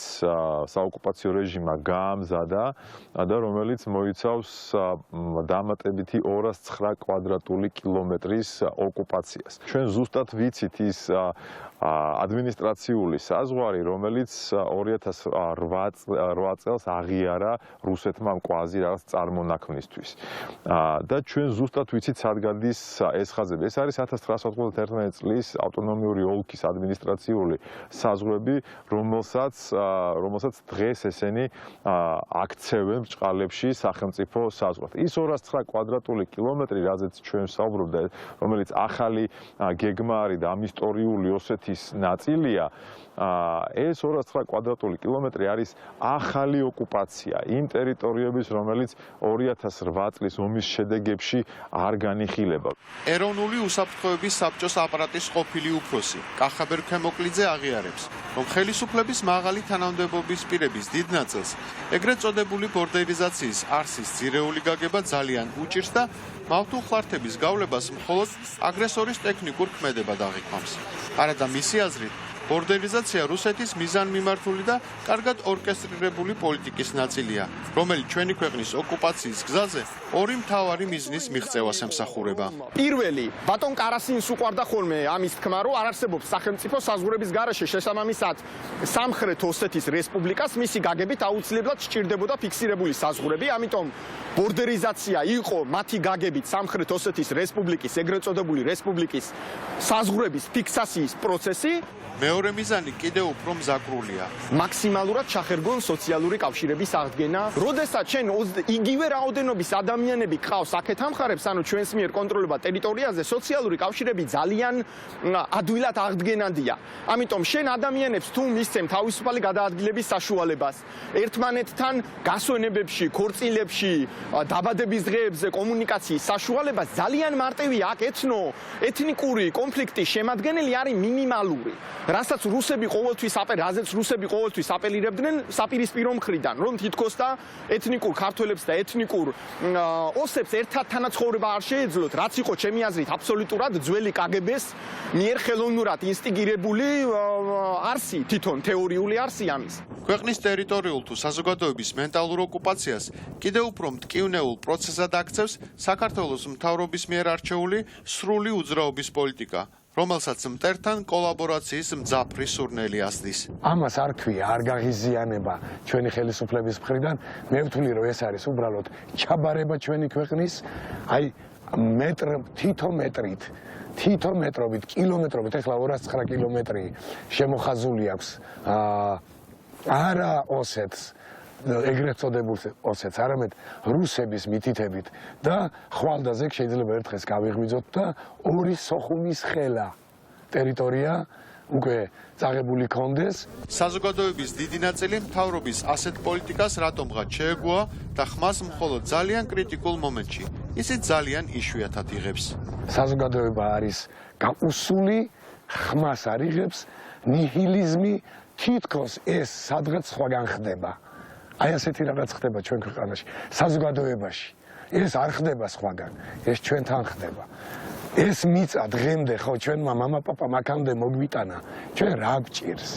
საოკუპაციო რეჟიმმა გაამზადა და რომელიც მოიცავს დამატებითი 209 კვადრატული კილომეტრის ოკუპაციას. ჩვენ ზუსტად ვიცით ის ადმინისტრაციული საზღვარი, რომელიც 2008 წელს აღიარა რუსეთმა მკვაზი რაღაც წარმონაქმნისთვის. და ჩვენ ზუსტად ვიცით სად გადის ეს ხაზები. ეს არის 1991 წლის ავტონომიური ოლქის ადმინისტრაციული საზღვრები, რომელსაც დღეს ესენი აქცევენ ბრჭყალებში სახელმწიფო საზღვართ. ის 209 კვადრატული კილომეტრი, რაზეც ჩვენ ვსაუბრობთ და რომელიც ახალი გეგმა არის და ამ ისტორიული ოსეთის ნაწილია, ეს 209 კვადრატული კილომეტრი არის ახალი ოკუპაცია იმ ტერიტორიების, რომელიც 2008 წლის ომის შედეგებში არ განიხილება. ეროვნული უსაფრთხოების საბჭოს აპარატის ყოფილი უფროსი კახაბერ ქემოკლიძე აღიარებს, რომ ხელისუფლების მაღალი თანამდებობის პირების დიდ ნაწილს ეგრეთ წოდებული ბორდერიზაციის არსის ძირეული გაგება ძალიან უჭირს და მავთულ ხლართების გავლებას მხოლოდ აგრესორის ტექნიკურ ქმედებად აღიქვამს. არადა მისი აზრით, ბორდერიზაცია რუსეთის მიზანმიმართული და კარგად ორკესტრირებული პოლიტიკის ნაწილია, რომელიც ჩვენი ქვეყნის ოკუპაციის გზაზე ორი მთავარი მიზნის მიღწევას ემსახურება. პირველი, ბატონ კარასინს უყვარდა ხოლმე ამის თქმა, რომ არ არსებობს სახელმწიფო საზღვრების გარეშე შესაბამისად სამხრეთ ოსეთის რესპუბლიკას მისი გაგებით აუცილებლად სჭირდებოდა ფიქსირებული საზღვრები, ამიტომ ბორდერიზაცია იყო მათი გაგებით სამხრეთ ოსეთის რესპუბლიკის, ეგრეთ წოდებული რესპუბლიკის საზღვრების ფიქსაციის პროცესი. მეორე მიზანი კიდევ უფრო მზაკრულია. მაქსიმალურად ჩახერგონ სოციალური კავშირების აღდგენა. როდესაც ჩვენ იგივე რაოდენობის ადამიანები გყავს აქეთ ამხარებს, ანუ ჩვენს მიერ კონტროლება ტერიტორიაზე, სოციალური კავშირები ძალიან ადვილად აღდგენადია. ამიტომ შენ ადამიანებს თუ მისცემ თავისუფალი გადაადგილების საშუალებას, ერთმანეთთან გასვენებებში, ქორწილებში, დაბადების დღეებზე კომუნიკაციის საშუალებას ძალიან მარტივია აქ ეთნიკური კონფლიქტის შემადგენელი არის მინიმალური. რასაც რუსები ყოველთვის აპელირებდნენ საპირისპირო მხრიდან, რომ თითქოს და ეთნიკურ ქართველებს და ეთნიკურ ოსებს ერთად თანაცხოვრება არ შეეძლოთ, რაც იყო ჩემი აზრით აბსოლუტურად ძველი კგბ-ს მიერ ხელოვნურად ინსტიგირებული არსი, თვითონ თეორიული არსი ამის. ქვეყნის ტერიტორიულ თუ საზოგადოების მენტალურ ოკუპაციას კიდევ უფრო მტკივნეულ პროცესად აქცევს საქართველოს მთავრობის მიერ არჩეული სრული უძრაობის პოლიტიკა, რომელსაც მტერთან კოლაბორაციის მძაფრი სურნელი ასდის. ამას არ ქვია, არ გაღიზიანება ჩვენი ხელისუფლების მხრიდან. მე ვთვლი, რომ ეს არის უბრალოდ ჩაბარება ჩვენი ქვეყნის, აი თითო მეტრობით, კილომეტრობით, ეხლა 209 კილომეტრი შემოხაზული აქვს არა ოსეთს, ეგრეთ წოდებულ ოსეთს, არამედ რუსების მითითებით და ხვალდაზე შეიძლება ერთ დღეს გავიღვიძოთ და ორი სოხუმის ხელა ტერიტორია უკვე წაღებული კონდეს. საზოგადოების დიდი ნაწილი მთავრობის ასეთ პოლიტიკას რატომღაც შეეგუა და ხმას მხოლოდ ძალიან კრიტიკულ მომენტში, ისიც ძალიან იშვიათად იღებს. საზოგადოება არის გაუსული, ხმას არ იღებს, ნიჰილიზმი, თითქოს ეს სადღაც სხვაგან ხდება. აი ასეთი რაღაც ხდება ჩვენ ქვეყანაში, საზოგადოებაში. ეს არ ხდება სხვაგან, ეს ჩვენთან ხდება. ეს მიწა დღემდე ხო ჩვენმა მამა-პაპამ აქამდე მოგვიტანა. ჩვენ რა გვჭირს?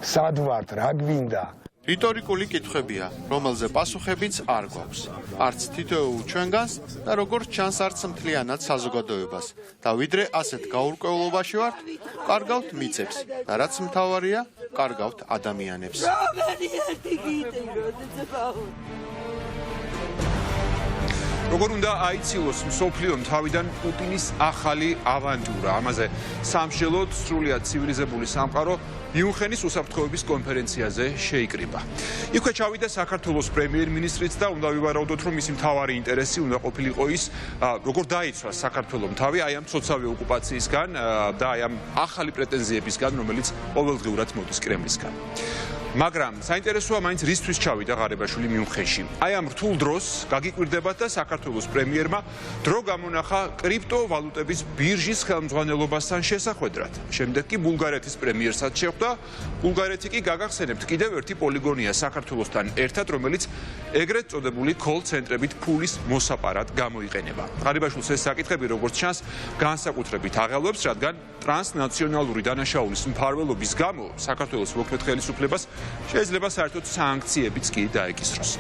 სად ვართ, რა გვინდა? რიტორიკული კითხვებია, რომელზე პასუხებიც არ გვაქვს. არც თითოეულ ჩვენგანს და როგორც ჩანს არც მთლიანად საზოგადოებას. და ვიდრე ასეთ გაურკვევლობაში ვართ, კარგავთ მიწებს და რაც მთავარია, კარგავთ ადამიანებს. როგორ უნდა აიცილოს მსოფლიომ თავიდან პუტინის ახალი ავანტურა? ამაზე სამშელოდ სრულიად ცივილიზებული სამყარო მიუნხენის უსაფრთხოების კონფერენციაზე შეიკრიბა. იქვე ჩავიდა საქართველოს პრემიერ-მინისტრიც და უნდა ვივარაუდოთ, რომ მისი მთავარი ინტერესი უნდა ყოფილიყო ის, როგორ დაიცვა საქართველოს თავი აი ამ ცოცავი ოკუპაციისგან და აი ამ ახალი პრეტენზიებისგან, რომელიც ყოველდღიურად მოდის კრემლისგან. მაგრამ საინტერესოა მაინც რისთვის ჩავიდა ღარიბაშვილი მიუნხენში. აი ამ რთულ დროს გაგიკვირდებათ და საქართველოს პრემიერმა დრო გამონახა კრიპტოვალუტების ბირჟის ხელმძღვანელობასთან შესახვედრად. შემდეგ კი ბულგარეთის პრემიერსაც შეხვდა. ბულგარეთი კი გაგახსენებთ კიდევ ერთი პოლიგონია საქართველოსთან ერთად, რომელიც ეგრეთ წოდებული კოლ-ცენტრებით ფულის მოსაპარად გამოიყენება. ღარიბაშვილს ეს საკითხები როგორც ჩანს განსაკუთრებით აღელვებს, რადგან ტრანსნაციონალური დანაშაულის მფარველობის გამო საქართველოს მოქმედ ხელისუფლებას შეიძლება საერთოდ სანქციებიც კი დაეკისროს.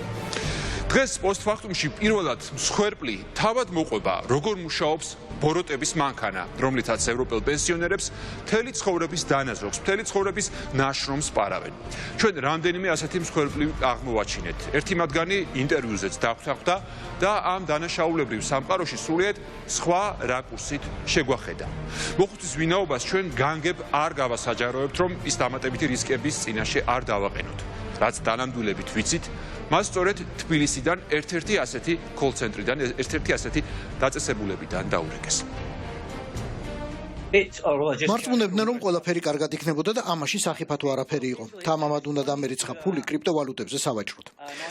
დღეს პოსტფაქტუმში პირველად მსხვერპლი თავად მოყვება, როგორ მუშაობს ბოროტების მანქანა, რომლითაც ევროპელ პენსიონერებს მთელი ცხოვრების დანაზოგს, მთელი ცხოვრების ნაშრომს პარავენ. ჩვენ რამდენიმე ასეთი მსხვერპლი აღმოვაჩინეთ. ერთი მათგანი ინტერვიუზეც დაგვთანხმდა და ამ დანაშაულებრივ სამყაროში სრულიად სხვა რაკურსით შეგვახედა. მოხუცის ვინაობას ჩვენ განგებ არ გავასაჯაროებთ, რომ ის დამატებითი რისკების წინაშე არ დავაყენოთ. რაც დანამდვილებით ვიცით, მას სწორედ თბილისიდან ერთ-ერთი ასეთი კოლ-ცენტრიდან, ერთ-ერთი ასეთი დაწესებულებიდან დაურეკეს. მარწმუნებდნენ, რომ ყველაფერი კარგად იქნებოდა და ამაში სახიფათო არაფერი იყო. თამამად უნდა დამერიცხა ფული კრიპტოვალუტებზე სავაჭროდ.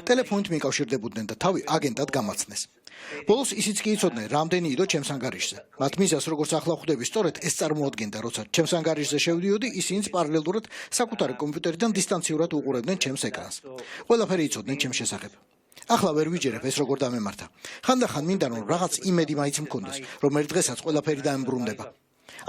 ტელეფონით მიკავშირდებოდნენ და თავი აგენტად გამაცნეს. ბოლოს ისიც კი იცოდნენ, რამდენი იდო ჩემს ანგარიშზე. მათ მიზას, როგორც ახლა ხვდები, სწორედ ეს წარმოადგენდა, როცა ჩემს ანგარიშზე შევდიოდი, ისინიც პარალელურად საკუთარი კომპიუტერიდან დისტანციურად უყურებდნენ ჩემს ეკრანს. ყველაფერი იცოდნენ ჩემს შესახებ. ახლა ვერ ვიჯერებ ეს როგორ დამემართა. ხანდახან მინდა რომ რაღაც იმედი მაინც მქონდეს, რომ ერთ დღესაც ყველაფერი დაემბრუნდება.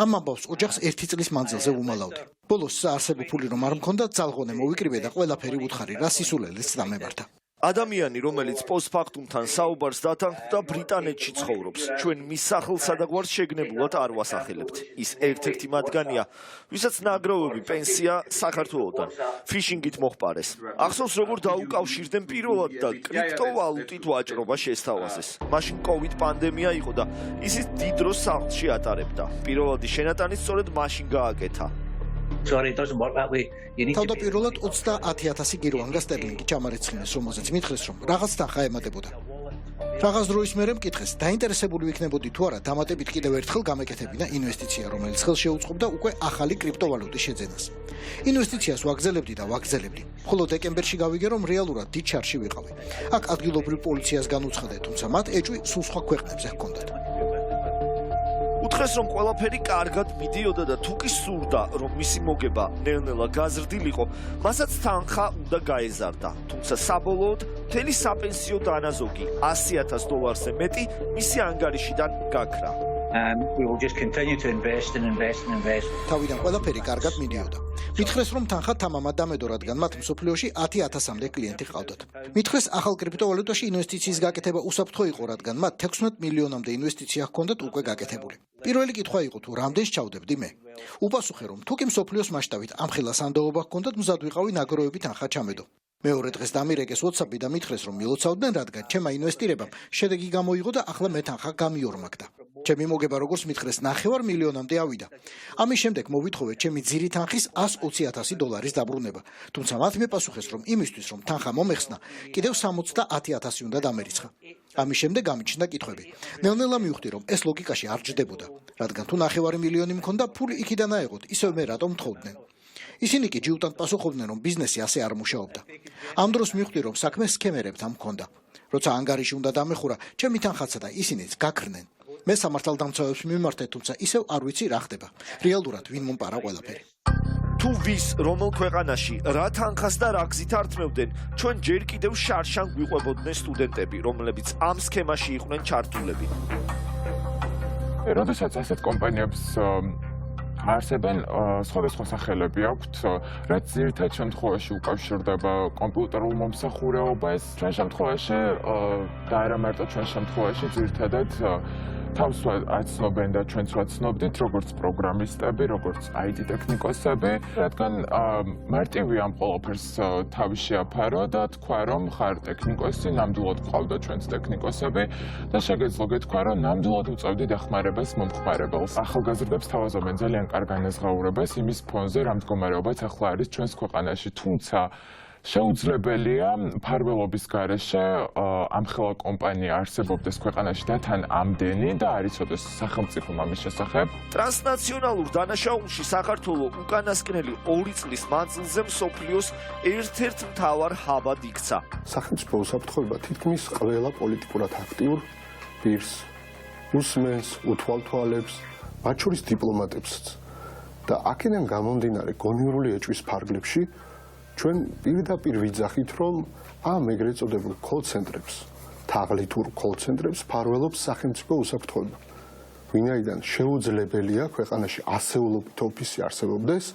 ამ ამბავს ოჯახს 1 წლის მანძილზე ვუმალავდი. ბოლოს საარსებო ფული რომ არ მქონდა, ძალღონე მოვიკრიბე და ყველაფერი ვუთხარი, რა სისულელეც დამემართა. ადამიანი, რომელიც პოსტფაქტუმთან საუბარს დათანხმდა, ბრიტანეთში ცხოვრობს. ჩვენ მის სახელსა და გვარს შეგნებულად არ ვასახელებთ. ის ერთ-ერთი მათგანია, ვისაც ნაგროვები პენსია საქართველოდან ფიშინგით მოხპარეს. ახსოვს, როგორ დაუკავშირდნენ პირველად და კრიპტოვალუტით ვაჭრობა შესთავაზეს. მაშინ COVID პანდემია იყო და ისიც დიდ დროს სახლში ატარებდა. პირველადი შენატანი სწორედ მაშინ გააკეთა. თავდაპირველად 30,000 გირვანგა სტერლინგი ჩამარეცხინეს, რომელზეც მითხრეს, რომ რაღაც თანხა ემატებოდა. რაღაც დროის მერე მკითხეს, დაინტერესებული ვიქნებოდი თუ არა დამატებით კიდევ ერთხელ გამეკეთებინა ინვესტიცია, რომელიც ხელს შეუწყობდა უკვე ახალი კრიპტოვალუტის შეძენას. ინვესტიციას ვაგრძელებდი და ვაგრძელებდი. მხოლოდ დეკემბერში გავიგე, რომ რეალურად დიდ ჩარში ვიყავი. აქ ადგილობრივ პოლიციას განუცხადე, თუმცა მათ ეჭვი სულ სხვა ქვეყნებზე ჰქონდათ. უთხრეს, რომ ყველაფერი კარგად მიდიოდა და თუ კი სურდა, რომ მისი მოგება ნელ-ნელა გაზრდილიყო, მასაც თანხა უნდა გაეზარდა. თუმცა საბოლოოდ მთელი საპენსიო დანაზოგი $100,000-ზე მეტი მისი ანგარიშიდან გაქრა. თავიდან ყველაფერი კარგად მიდიოდა. მითხრეს, რომ თანხა თამამად დამედო, რადგან მათ მსოფლიოში 10,000-მდე კლიენტი ყავდათ. მითხრეს, ახალ კრიპტოვალუტაში ინვესტიციის გაკეთება უსაფრთხო იყო, რადგან მათ 16 მილიონამდე ინვესტიცია ჰქონდათ უკვე გაკეთებული. პირველი კითხვა იყო, თუ რამდენს ჩავდებდი მე. უპასუხე, რომ თუ კი მსოფლიოს მასშტაბით ამხელა სანდოობა ჰქონდათ, მზად ვიყავი ნაგროვები თანხა ჩამედო. მეორე დღეს დამირეკეს WhatsApp-ი და მითხრეს, რომ მილოცავდნენ, რადგან ჩემმა ინვესტირებამ შედეგი გამოიღო და ახლა მე თანხა გამიორმაგდა. ჩემი მოგება როგორც მითხრეს, $9 მილიონამდე ავიდა. ამის შემდეგ მოვითხოვე ჩემი ძირი თანხის $120,000 დაბრუნება. თუმცა მათ მიპასუხეს, რომ იმისთვის, რომ თანხა მომეხსნა, კიდევ 70,000 უნდა დამერიცხა. ამის შემდეგ გამიჩნდა კითხვები. ნელ-ნელა მივხვდი, რომ ეს ლოგიკაში არ ჯდებოდა, რადგან თუ $9 მილიონი მქონდა, ფული იქიდან აეღოთ, ისევ მე რატომ მთხოვდნენ. ისინი კი ჯიუტად პასუხობდნენ, რომ ბიზნესი ასე არ მუშაობდა. ამ დროს მივხვდი, რომ საქმე სქემერებთან მქონდა. როცა ანგარიში უნდა დამეხურა, ჩემი თანხაცა და ისინიც გაქრნენ. მე სამართალდამცავებს მიმართე, თუმცა ისევ არ ვიცი რა ხდება. რეალურად ვინ მომპარა ყველაფერი. თუ ვის რომელ ქვეყანაში რა თანხას და რა გზით ართმევდნენ, ჩვენ ჯერ კიდევ შარშან გვიყვებოდნენ სტუდენტები, რომლებიც ამ სქემაში იყვნენ ჩართულები. როდესაც ასეთ კომპანიებს არსებენ სხვადასხვა სახელები აქვთ, რაც ძირითად შემთხვევაში უკავშირდება კომპიუტერულ მომსახურეობას, ჩვენ შემთხვევაში და არა მარტო ჩვენ შემთხვევაში ძირითადად თავს აცნობენ და ჩვენც ვაცნობდით, როგორც პროგრამისტები, როგორც IT ტექნიკოსები, რადგან მარტივია ამ ყველაფერს თავი შეაფარო და თქვა, რომ ხარ ტექნიკოსი, ნამდვილად ყავდა ჩვენც ტექნიკოსები და შეგეძლო გეთქვა, რომ ნამდვილად უწევდი დახმარებას მომხმარებელს. ახალგაზრდებს თავაზობენ ძალიან კარგ განაზღაურებას იმის ფონზე, რა მდგომარეობაც ახლა არის ჩვენს ქვეყანაში, თუმცა შეუძლებელია ფარველობის გარეშე ამხელა კომპანია არსებობდეს ქვეყანაში და თან ამდენი და არ იცოდეს სახელმწიფო ამის შესახებ. ტრანსნაციონალურ დანაშაულში საქართველოს უკანასკნელი 2 წლის მანძილზე მსოფლიოს ერთ-ერთ მთავარ ჰაბად იქცა. სახელმწიფო უსაფრთხოება თითქმის ყველა პოლიტიკურად აქტიურ პირს უსმენს, უთვალთვალებს, მათ შორის დიპლომატებსაც. და აქედან გამომდინარე გონივრული ეჭვის ფარგლებში ჩვენ პირდაპირ ვიძახით, რომ ამ ეგრეთ წოდებულ კოლ-ცენტრებს, თაღლითურ კოლ-ცენტრებს ფარველობს სახელმწიფო უსაფრთხოება. ვინაიდან შეუძლებელია ქვეყანაში ასეულობით ოფისი არსებობდეს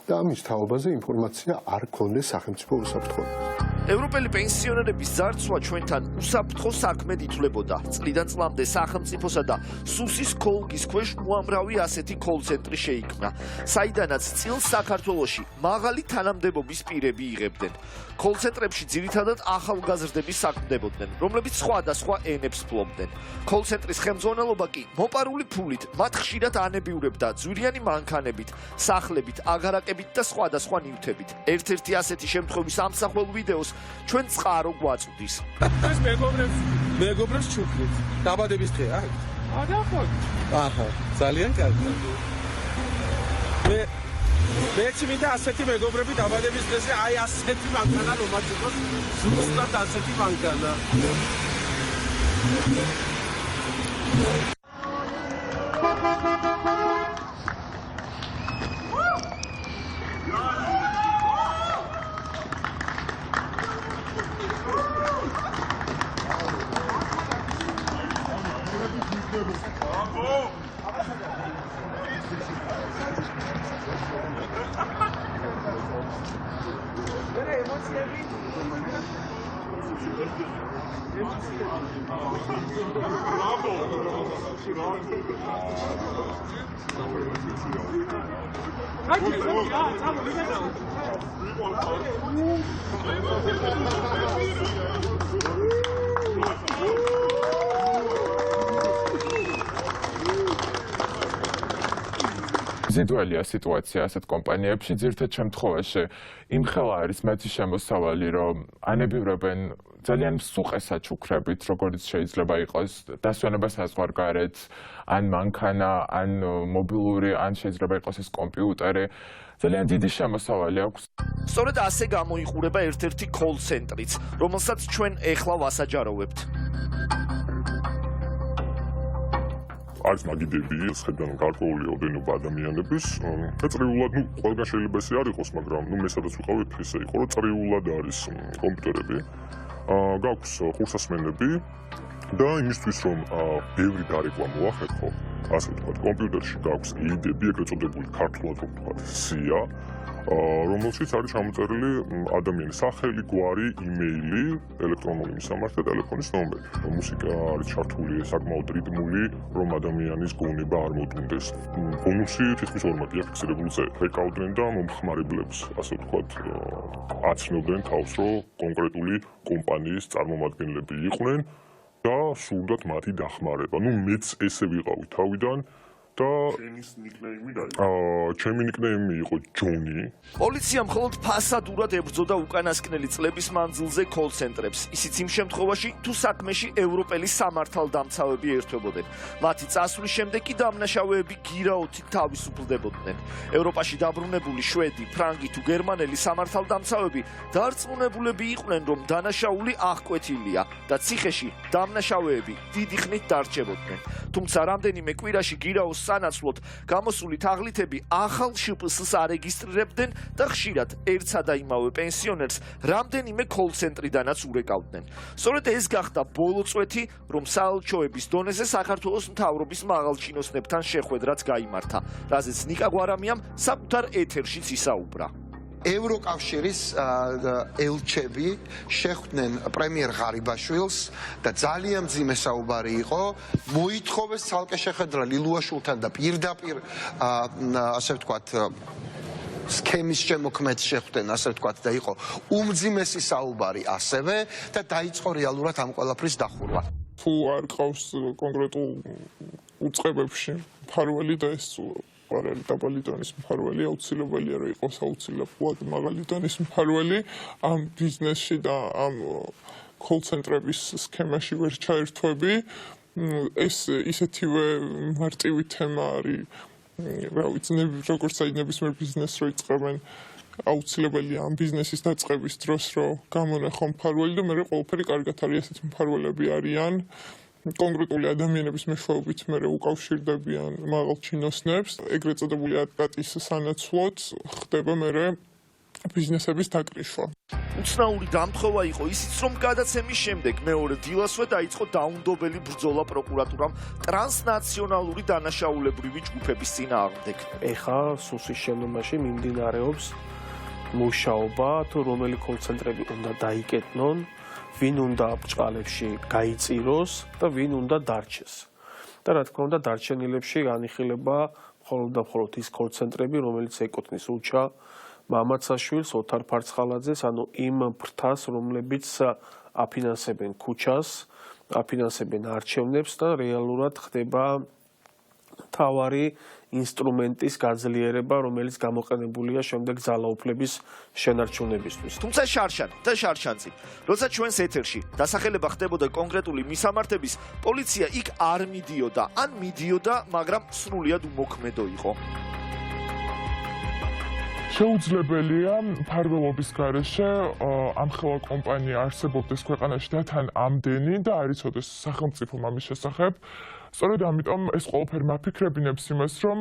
და ამის თაობაზე ინფორმაცია არ გქონდეს სახელმწიფო უსაფრთხოებას. ევროპელი პენსიონერების ძარცვა ჩვენთან უსაფრთხო საქმედ ითვლებოდა. წლიდან წლამდე სახელმწიფოსა და სუსის ქოლგის ქვეშ უამრავი ასეთი კოლ-ცენტრი შეიქმნა, საიდანაც წილს საქართველოში მაღალი თანამდებობის პირები იღებდნენ. კოლ-ცენტრებში ძირითადად ახალგაზრდები საქმდებოდნენ, რომლებიც სხვადასხვა ენებს ფლობდნენ. კოლ-ცენტრის ხელმძღვანელობა კი მოპარული ფულით მათ ხშირად ანებიურებდა ძვირიანი მანქანებით, სახლებით, აგარაკებით და სხვადასხვა ნივთებით. ერთ-ერთი ასეთი შემთხვევის ამსახველ ვიდეოს ჩვენ წყარო გვაწვდის. ეს მეგობრებს ჩუქნით. დაბადების დღე რა? აჰა, ძალიან კარგი. მეც მინდა ასეთი მეგობრები დაბადების დღეზე აი ასეთი მანქანა რომ მაჩუქოს, ზუსტად ასეთი მანქანა. ზედველია სიტუაცია ასეთ კომპანიებში ძირითად შემთხვევაში იმხელა არის მათი შემოსავალი, რომ ანებიურებენ ძალიან მსუყესად ჩუქრებით, როგორც შეიძლება იყოს დასვენება საზღვარგარეთ, ან მანქანა, ან მობილური, ან შეიძლება იყოს ეს კომპიუტერი. ძალიან დიდი შემოსავალი აქვს. სწორედ ასე გამოიყურება ერთ-ერთი კოლ-ცენტრიც, რომელსაც ჩვენ ეხლა ვასაჯაროვებთ. არის მაგიდები, შეხედან გარკვეული რაოდენობა ადამიანების, წრიულად, ყველგან შეიძლება ესე არ იყოს, მაგრამ მე სადაც ვიყავით, ესე იყო, რომ წრიულად არის კომპიუტერები. გაქვს ხურსასმენები და იმისთვის, რომ ბევრი დარეკვა მოახერხო, ასე ვთქვათ, კომპიუტერში გაქვს ეიდები, ეგრეთ წოდებული ქართულად რომ ვთქვათ, სია, რომელშიც არის ჩამოწერილი ადამიანის სახელი, გვარი, იმეილი, ელექტრონული მისამართი და ტელეფონის ნომერი. მუსიკა არის ჩართული საკმაოდ რიტმული, რომ ადამიანის გონება არ მოდუნდეს. ბონუსი თითქმის ორმაგი აფიქსირებული წერა. ეკავდნენ და მომხმარებლებს, ასე ვთქვათ, აცნობდნენ თავს, რომ კონკრეტული კომპანიის წარმომადგენლები იყვნენ და სურდათ მათი დახმარება. მეც ესე ვიყავი თავიდან. და ჩემი ნიკნეიმი იყო ჯონი. პოლიცია მხოლოდ ფასადურად ებრძოდა უკანასკნელი წლების მანძილზე კოლ-ცენტრებს, ისიც იმ შემთხვევაში, თუ საქმეში ევროპელი სამართალდამცავები ერთვებოდნენ. მათი წასვლის შემდეგ კი დამნაშავეები გირაოთით თავისუფლდებოდნენ. ევროპაში დაბრუნებული შვედი, ფრანგი თუ გერმანელი სამართალდამცავები დარწმუნებულები იყვნენ, რომ დანაშაული აღკვეთილია და ციხეში დამნაშავეები დიდი ხნით დარჩებოდნენ. თუმცა რამდენიმე კვირაში გირაოს სანაცვლოდ გამოსული თაღლითები ახალ შპს-ს არეგისტრირებდნენ და ხშირად ერთსა და იმავე პენსიონერს რამდენიმე კოლ-ცენტრიდანაც ურეკავდნენ. სწორედ ეს გახდა ბოლო წვეთი, რომ საელჩოების დონეზე საქართველოს მთავრობის მაღალჩინოსნებთან შეხვედრაც გაიმართა, რაზეც ნიკა გვარამიამ საკუთარ ეთერშიც ისაუბრა. ევროკავშირის ელჩები შეხვდნენ პრემიერ ღარიბაშვილს და ძალიან მძიმე საუბარი იყო, მოითხოვეს ცალკე შეხვედრა ლილუაშვილთან და პირდაპირ ასე ვთქვათ სქემის შემოქმედს შეხვდნენ, ასე ვთქვათ, და იყო უმძიმესი საუბარი ასევე და დაიწყო რეალურად ამ ყველაფრის დახურვა. თუ არ ყავს კონკრეტულ უწყებებში მფარველი და ეს არ არის დაბალი დონის მფარველი, აუცილებელია რომ იყოს აუცილებლად მაღალი დონის მფარველი ამ ბიზნესში და ამ კოლ-ცენტრების სქემაში ვერ ჩაერთვები. ეს ისეთივე მარტივი თემა არის, რა ვიცი, როგორც აი ნებისმიერ ბიზნესს რო იწყებენ, აუცილებელია ამ ბიზნესის დაწყების დროს რომ გამონახო მფარველი და მე ყველაფერი კარგად არის, ესეთი მფარველები არიან. კონკრეტული ადამიანების მეშვეობით მე უკავშირდებიან მაღალჩინოსნებს, ეგრეთ წოდებული ატკატის სანაცვლოდ ხდება მე ბიზნესების დაკრიშვა. უცნაური დამთხოვა იყო ისიც, რომ გადაცემის შემდეგ მეორე დილასვე დაიწყო დაუნდობელი ბრძოლა პროკურატურამ ტრანსნაციონალური დანაშაულებრივი ჯგუფების წინააღმდეგ. ეხა სუსის შენობაში მიმდინარეობს მუშაობა, თუ რომელი კოლ-ცენტრები უნდა დაიკეტნონ, ვინ უნდა ბრჭყალებში გაიწიროს და ვინ უნდა დარჩეს. და რა თქმა უნდა, დარჩენილებში განიხილება მხოლოდ და მხოლოდ ის კოლ-ცენტრები, რომელიც ეკუთვნის უჩა მამაცაშვილს, ოთარ ფარცხალაძეს, ანუ იმ ფრთას, რომლებიც აფინანსებენ ქუჩას, აფინანსებენ არჩევნებს და რეალურად ხდება თავარი ინსტრუმენტის გაძლიერება, რომელიც გამოყენებულია შემდეგ ძალაუფლების შენარჩუნებისთვის. თუმცა შარშან და შარშანწი, როცა ჩვენს ეთერში დასახელება ხდებოდა კონკრეტული მისამართების, პოლიცია იქ არ მიდიოდა, ან მიდიოდა, მაგრამ სრულიად უმოქმედო იყო. შეუძლებელია მფარველობის გარეშე ამ ხელა კომპანია არსებობდეს ქვეყანაში და თან ამდენი და არ იცოდეს სახელმწიფომ ამის შესახებ. სწორედ ამიტომ ეს ყველაფერი მაფიქრებინებს იმას, რომ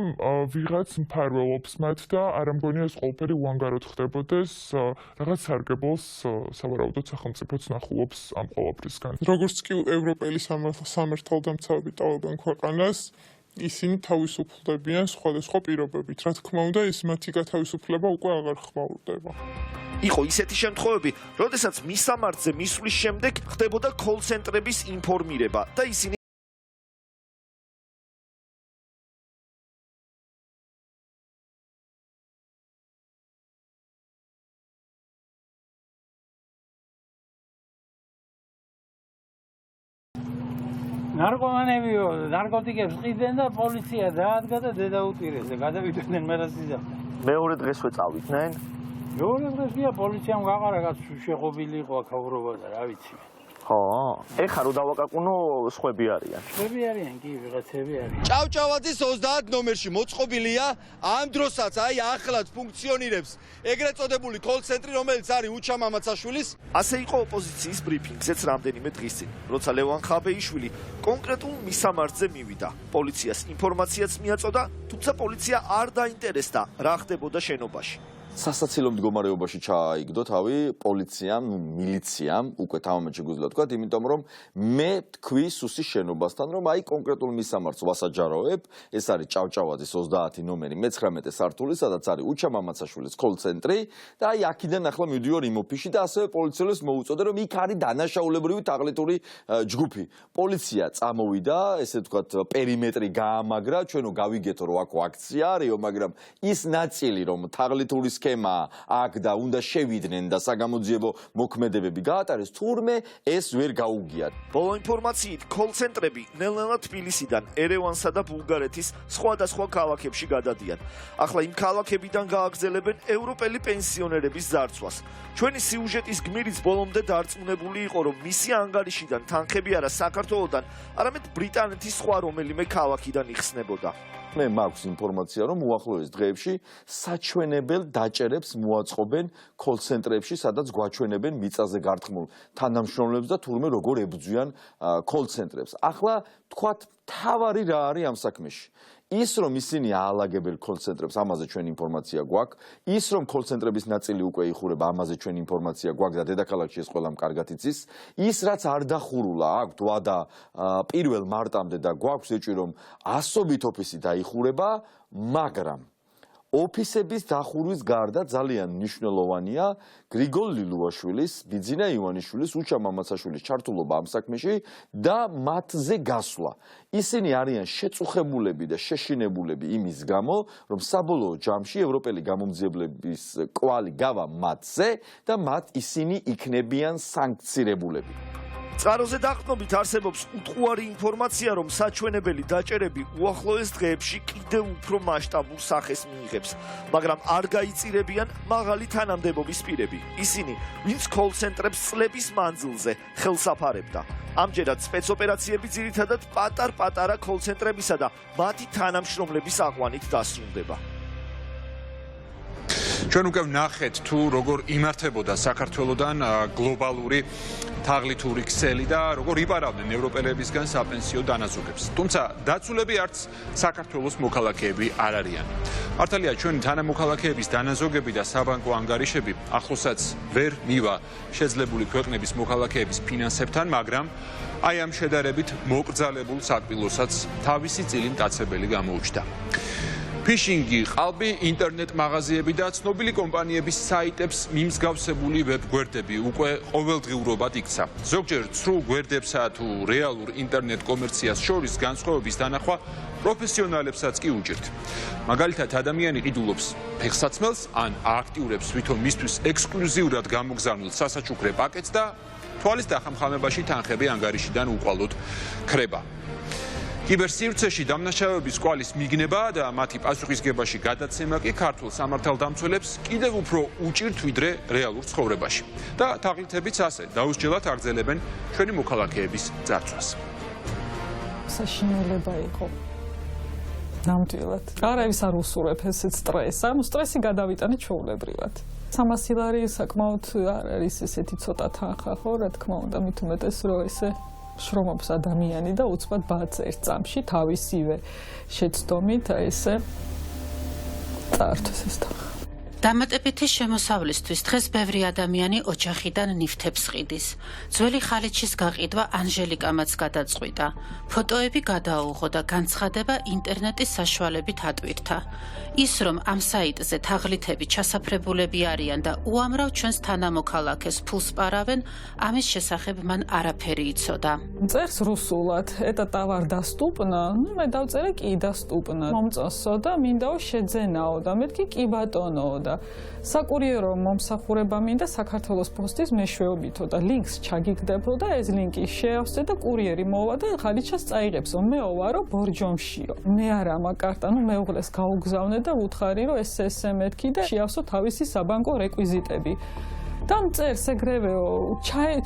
ვიღაც მფარველობს მათ და არ ამგონია ეს ყველაფერი უანგაროდ ხდებოდეს, რაღაც სარგებელს სავარაუდოდ სახელმწიფოც ნახულობს ამ ყველაფრისგან. როგორც კი ევროპელი სამართალდამცავები ტოვებენ ქვეყანას, ისინი თავისუფლდებიან სხვადასხვა პირობებით. რა თქმა უნდა, ეს მათი გათავისუფლება უკვე აღარ ხმაურდება. იყო ისეთი შემთხვევები, როდესაც მისამართზე მისვლის შემდეგ ხდებოდა კოლ-ცენტრების ინფორმირება და ისინი ნარკომანებიო, ნარკოტიკებს ყიდნენ და პოლიცია დაადგა და დედაუტირეს და გადავიდნენ მერასიზა. მეორე დღესვე წავიდნენ. მეორე დღესია პოლიციამ გაყარა რაც შეღობილი იყო აქაურობა და რა ვიცი. ხო, ეხლა რო დავაკაკუნო სხვები არიან. სხვები არიან კი, ვიღაცები არიან. ჭავჭავაძის 30 ნომერში მოწყობილია ამ დროსაც აი ახლად ფუნქციონირებს ეგრეთ წოდებული კოლ-ცენტრი, რომელიც არის უჩა მამაცაშვილის. ასე იყო ოპოზიციის ბრიფინგზეც რამდენიმე დღის წინ, როცა ლევან ხაბეიშვილი კონკრეტულ მისამართზე მივიდა. პოლიციას ინფორმაციაც მიაწოდა, თუმცა პოლიცია არ დაინტერესდა, რა ხდებოდა შენობაში. სასაცილო მდგომარეობაში ჩაიგდო თავი პოლიციამ, მილიციამ, უკვე თამამად შეგვიძლია თქვა, იმიტომ რომ მე თქვი სუსის შენობასთან, რომ აი კონკრეტულ მისამართს ვასაჯაროებ, ეს არის ჭავჭავაძის 30 ნომერი, მე-19 სართული, სადაც არის უჩა მამაცაშვილის კოლ-ცენტრი და აი აქედან ახლა მივდივარ იმ ოფისში და ასევე პოლიციელებს მოუწოდე, რომ იქ არის დანაშაულებრივი თაღლითური ჯგუფი. პოლიცია წამოვიდა, ესე ვთქვათ, პერიმეტრი გაამაგრა, ჩვენო გავიგეთო, რომ აქ აქცია არისო, მაგრამ ის ნაწილი, რომ თაღლითური სქემა აქ და უნდა შევიდნენ და საგამოძიებო მოქმედებები გაატარეს, თურმე ეს ვერ გაუგიათ. ბოლო ინფორმაციით, კოლ-ცენტრები ნელ-ნელა თბილისიდან, ერევანსა და ბულგარეთის სხვადასხვა ქალაქებში გადადიან. ახლა იმ ქალაქებიდან გააგრძელებენ ევროპელი პენსიონერების ძარცვას. ჩვენი სიუჟეტის გმირიც ბოლომდე დარწმუნებული იყო, რომ მისი ანგარიშიდან თანხები არა საქართველოდან, არამედ ბრიტანეთის სხვა რომელიმე ქალაქიდან იხსნებოდა. მე მაქვს ინფორმაცია, რომ უახლოეს დღეებში საჩვენებელ დაჭერებს მოაწყობენ კოლ-ცენტრებში, სადაც გვაჩვენებენ მიწაზე გართმულ თანამშრომლებს და თურმე როგორ ებრძვიან კოლ-ცენტრებს. ახლა თქვათ, თავარი რა არის ამ საქმეში? ის რომ ისინი აალაგებენ კოლ-ცენტრებს, ამაზე ჩვენ ინფორმაცია გვაქვს. ის რომ კოლ-ცენტრების ნაწილი უკვე იხურება, ამაზე ჩვენ ინფორმაცია გვაქვს და დედაქალაქში ეს ყველამ კარგად იცის. ის რაც არ დახურულა აქვთ ვადა 1 მარტამდე და გვაქვს ეჭვი რომ ასობით ოფისი დაიხურება, მაგრამ ოფისების დახურვის გარდა ძალიან მნიშვნელოვანია გრიგოლ ლილუაშვილის, ბიძინა ივანიშვილის, უჩა მამაცაშვილის ჩართულობა ამ საქმეში და მათზე გასვლა. ისინი არიან შეწუხებულები და შეშინებულები იმის გამო, რომ საბოლოო ჯამში ევროპელი გამომძიებლების კვალი გავა მათზე და მათ ისინი იქნებიან სანქცირებულები. წყაროზე დაყრდნობით არსებობს უტყუარი ინფორმაცია, რომ საჩვენებელი დაჭერები უახლოეს დღეებში კიდევ უფრო მასშტაბურ სახეს მიიღებს, მაგრამ არ გაიწირებიან მაღალი თანამდებობის პირები. ისინი, ვინც კოლ-ცენტრებს წლების მანძილზე ხელს აფარებდა. ამჯერად სპეცოპერაციები ძირითადად პატარ-პატარა კოლ-ცენტრებისა და მათი თანამშრომლების აყვანით დასრულდება. ჩვენ უკვე ვნახეთ თუ როგორ იმართებოდა საქართველოსთან გლობალური თაღლითური ქსელი და როგორ იპარავდნენ ევროპელებისგან საპენსიო დანაზოგებს. თუმცა დაცულები არც საქართველოს მოქალაქეები არ არიან. მართალია ჩვენი თანამოქალაქეების დანაზოგები და საბანკო ანგარიშები ახლოსაც ვერ მივა შეძლებული ქვეყნების მოქალაქეების ფინანსებთან, მაგრამ აი ამ შედარებით მოკრძალებულ საყბილოსაც თავისი წილი მტაცებელი გამოუჩნდა. ფიშინგი, ყალბი, ინტერნეტ მაღაზიები და ცნობილი კომპანიების საიტებს მიმსგავსებული ვებგვერდები უკვე ყოველდღიურობად იქცა. ზოგჯერ ცრუ გვერდებსა თუ რეალურ ინტერნეტ კომერციას შორის განსხვავების დანახვა პროფესიონალებსაც კი უჭირთ. მაგალითად, ადამიანი ყიდულობს ფეხსაცმელს ან ააქტიურებს თვითონ მისთვის ექსკლუზიურად გამოგზავნილ სასაჩუქრე პაკეტს და თვალის დახამხამებაში თანხები ანგარიშიდან უყვალოდ ქრება. კიბერსივრცეში დამნაშავეების კვალის მიგნება და მათი პასუხისგებაში გადაცემა კი ქართულ სამართალდამცველებს კიდევ უფრო უჭირთ ვიდრე რეალურ ცხოვრებაში. და თაღლითებიც ასე დაუსჯელად აგრძელებენ ჩვენი მოქალაქეების ძარცვას. საშინელება იყო. ნამდვილად. არავის არ უსურვებ ესეც სტრესს. ანუ სტრესი გადავიტანე ჩვეულებრივად. 300 ლარი საკმაოდ არ არის ესეთი ცოტა თანხა, ხო, რა თქმა უნდა, მით უმეტეს რომ ესე შრომობს ადამიანი და უცბად ბაц ერთ წამში თავისივე შეცდომით ესე წაართვეს ეს თანხა. დამატებითი შემოსავლისთვის დღეს ბევრი ადამიანი ოჯახიდან ნივთებს ყიდის. ძველი ხალიჩის გაყიდვა ანჟელიკამაც გადაწყვიტა. ფოტოები გადაუღო და განცხადება ინტერნეტის საშუალებით ატვირთა. ის რომ ამ საიტზე თაღლითები ჩასაფრებულები არიან და უამრავ ჩვენს თანამოქალაქეს ფულს პარავენ, ამის შესახებ მან არაფერი იცოდა. წერს რუსულად, это товар доступно, ну მე დავწერე კი доступно. მომწონსო და მინდაო შეძენაო და მეთქი კი ბატონოო და საკურიერო მომსახურება მინდა საქართველოს პოსტის მეშვეობითო და ლინკს ჩაგიგდებო და ეს ლინკი შეავსე და კურიერი მოვა და ხალიჩას წაიღებსო. მეოვარო ბორჯომშიო. მე არა მაკარტა, ну მეუღლეს გაუგზავნე და უთხარი რომ ეს მეთქი და შეავსო თავისი საბანკო რეკვიზიტები. და მწერს ეგრევეო,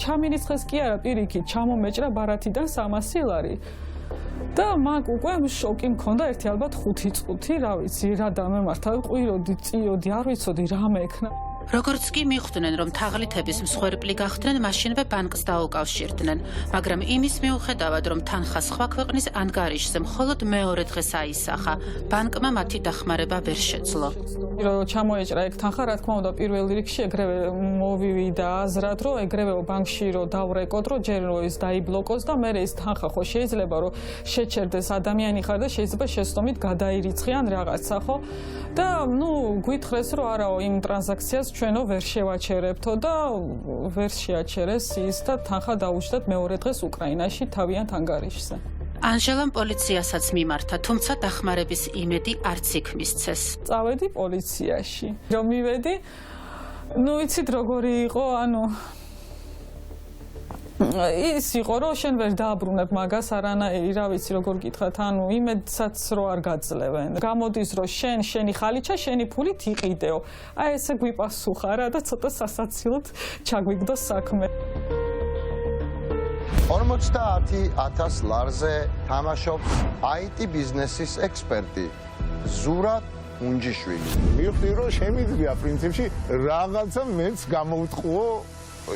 ჩამინიცხეს კი არა პირიქით, ჩამომეჭრა ბარათიდან 300 ლარი. და მაგ უკვე შოკი მქონდა ერთი ალბათ 5 წუთი, რა ვიცი, რა დამემართა, ყვიროდი, წიოდი, არ ვიცოდი რა მექნა. როგორც კი მიხვდნენ, რომ თაღლითების მსხვერპლი გახდნენ, მაშინვე ბანკს დაუკავშირდნენ, მაგრამ იმის მიუხედავად, რომ თანხა სხვა ქვეყნის ანგარიშზე მხოლოდ მეორე დღეს აისახა, ბანკმა მათი დახმარება ვერ შეძლო. რომ ჩამოეჭრა ეგ თანხა, რა თქმა უნდა, პირველ რიგში ეგრევე მოვივიდა აზრად, რომ ეგრევე ბანკში რომ დავრეკოთ, რომ ჯერ რომ ის დაიბლოკოს და მე ეს თანხა ხო შეიძლება რომ შეჩერდეს ადამიანი ხარ და შეიძლება შეცდომით გადაირიცხიან რაღაცა, ხო? და ნუ გვითხრეს, რომ არაო იმ ტრანზაქციას ჩვენო ვერ შევაჩერებთო და ვერ შეაჩერეს ის და თანხა დაუჭდათ მეორე დღეს უკრაინაში თავიანთ ანგარიშზე. ანჟელამ პოლიციასაც მიმართა, თუმცა დახმარების იმედი არც იქ მისცეს. წავედი პოლიციაში. რომ მივედი, ნუ იცით როგორი იყო, ანუ ის იყო რომ შენ ვერ დააბრუნებ მაგას არანაირი, რა ვიცი როგორ გითხრათ, ანუ იმედსაც რო არ გაძლევენ. გამოდის რომ შენი ხალიჩა, შენი ფულით იყიდეო. აი ესე გვიპასუხა რა და ცოტა სასაცილოდ ჩაგვიგდო საქმე. 50,000 ლარზე თამაშობს IT ბიზნესის ექსპერტი ზურაბ მუნჯიშვილი. მივხვდი რომ შემიძლია პრინციპში რაღაცა მეც გამოუტყუო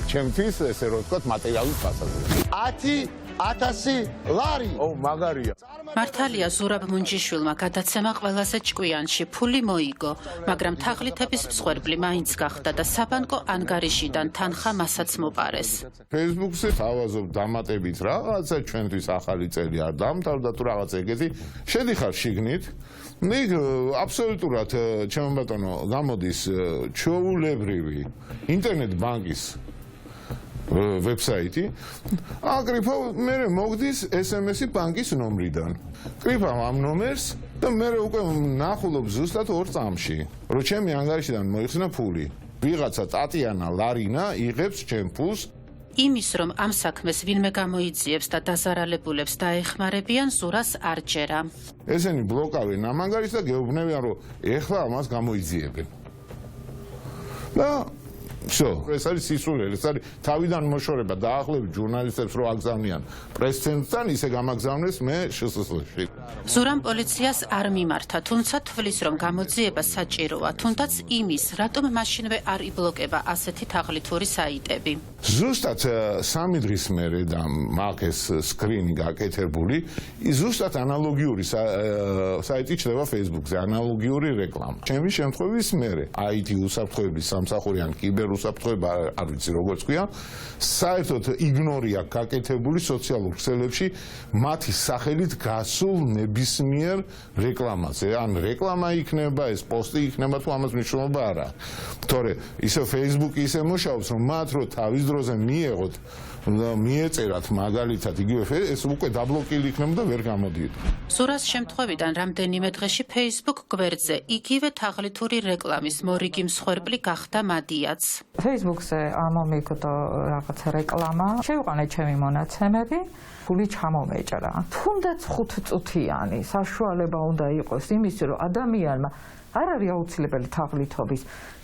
ჩემთვის ესე რომ ვთქვათ მატერიალურ ფასადზე. 10,000 ლარი. ო, მაგარია. მართალია ზურაბ მუნჯიშვილმა გადაცემა ყველაზე ჭკვიანში ფული მოიგო, მაგრამ თაღლითების მსხვერპლი მაინც გახდა და საბანკო ანგარიშიდან თანხა მასაც მოპარეს. Facebook-ზე თავაზობ დამატებით რაღაცა ჩვენთვის ახალი წელი არ დამთავრდა თუ რაღაცა ეგეთი. შედიხარ შიგნით. ნიგ აბსოლუტურად ჩემო ბატონო გამოდის ჩვეულებრივი ინტერნეტ ბანკის ვებსაიტი, აკრიფავ მე მოგდის SMS-ი ბანკის ნომრიდან. კრიფავ ამ ნომერს და მე უკვე ნახულობ ზუსტად 2 წამში, რომ ჩემი ანგარიშიდან მოიხსნა ფული. ვიღაცა ტატიანა ლარინა იღებს ჩემ ფულს. იმის, რომ ამ საქმეს ვინმე გამოიძიებს და დაზარალებულებს დაეხმარებიან, ზურას არ ჯერა. ესენი ბლოკავენ ამ ანგარიშს და გეუბნებიან, რომ ეხლა ამას გამოიძიებენ. და ეს არის სისულელი, ეს არის თავიდან მოშორება დაახლოებით ჟურნალისტებს რო აგზავნიან პრეს-ცენტრთან, ისე გამაგზავნეს მე შსს-ში. ზურამ პოლიციას არ მიმართა, თუმცა თვლის, რომ გამოძიება საჭიროა, თუნდაც იმის, რატომ მაშინვე არ იბლოკება ასეთი თაღლითური საიტები. ზუსტად 3 დღის მერე და მაგ ეს სკრინი გაკეთებული, ზუსტად ანალოგიური საიტი ჩნდება Facebook-ზე, ანალოგიური რეკლამა. ჩემი შემთხვევის მერე IT უსაფრთხოების სამსახურიან კიბერ უსაფრთხოება არ ვიცი როგორც ქვია, საერთოდ იგნორია გაკეთებული სოციალურ ქსელებში მათი სახელით გასულ ნებისმიერ რეკლამაზე. ან რეკლამა იქნება, ეს პოსტი იქნება, თუ ამას მნიშვნელობა არ აქვს. თორე ისე Facebook-ი ისე მუშაობს, რომ მათ რო თავის დროზე მიეღოთ მიეწერათ მაგალითად იგივე ეს უკვე დაბლოკილი იქნება და ვერ გამოდიოდა. სურას შემთხვევიდან რამდენიმე დღეში Facebook გვერდზე იგივე თაღლითური რეკლამის მორიგი მსხვერპლი გახდა მადიაც. Facebook-ზე ამომიგდო რაღაცა რეკლამა, შევიყანე ჩემი მონაცემები, ფული ჩამომეჭრა. თუნდაც 5 წუთიანი საშუალება უნდა იყოს იმისი, რომ ადამიანმა არ არის აუცილებელი თაღლითობის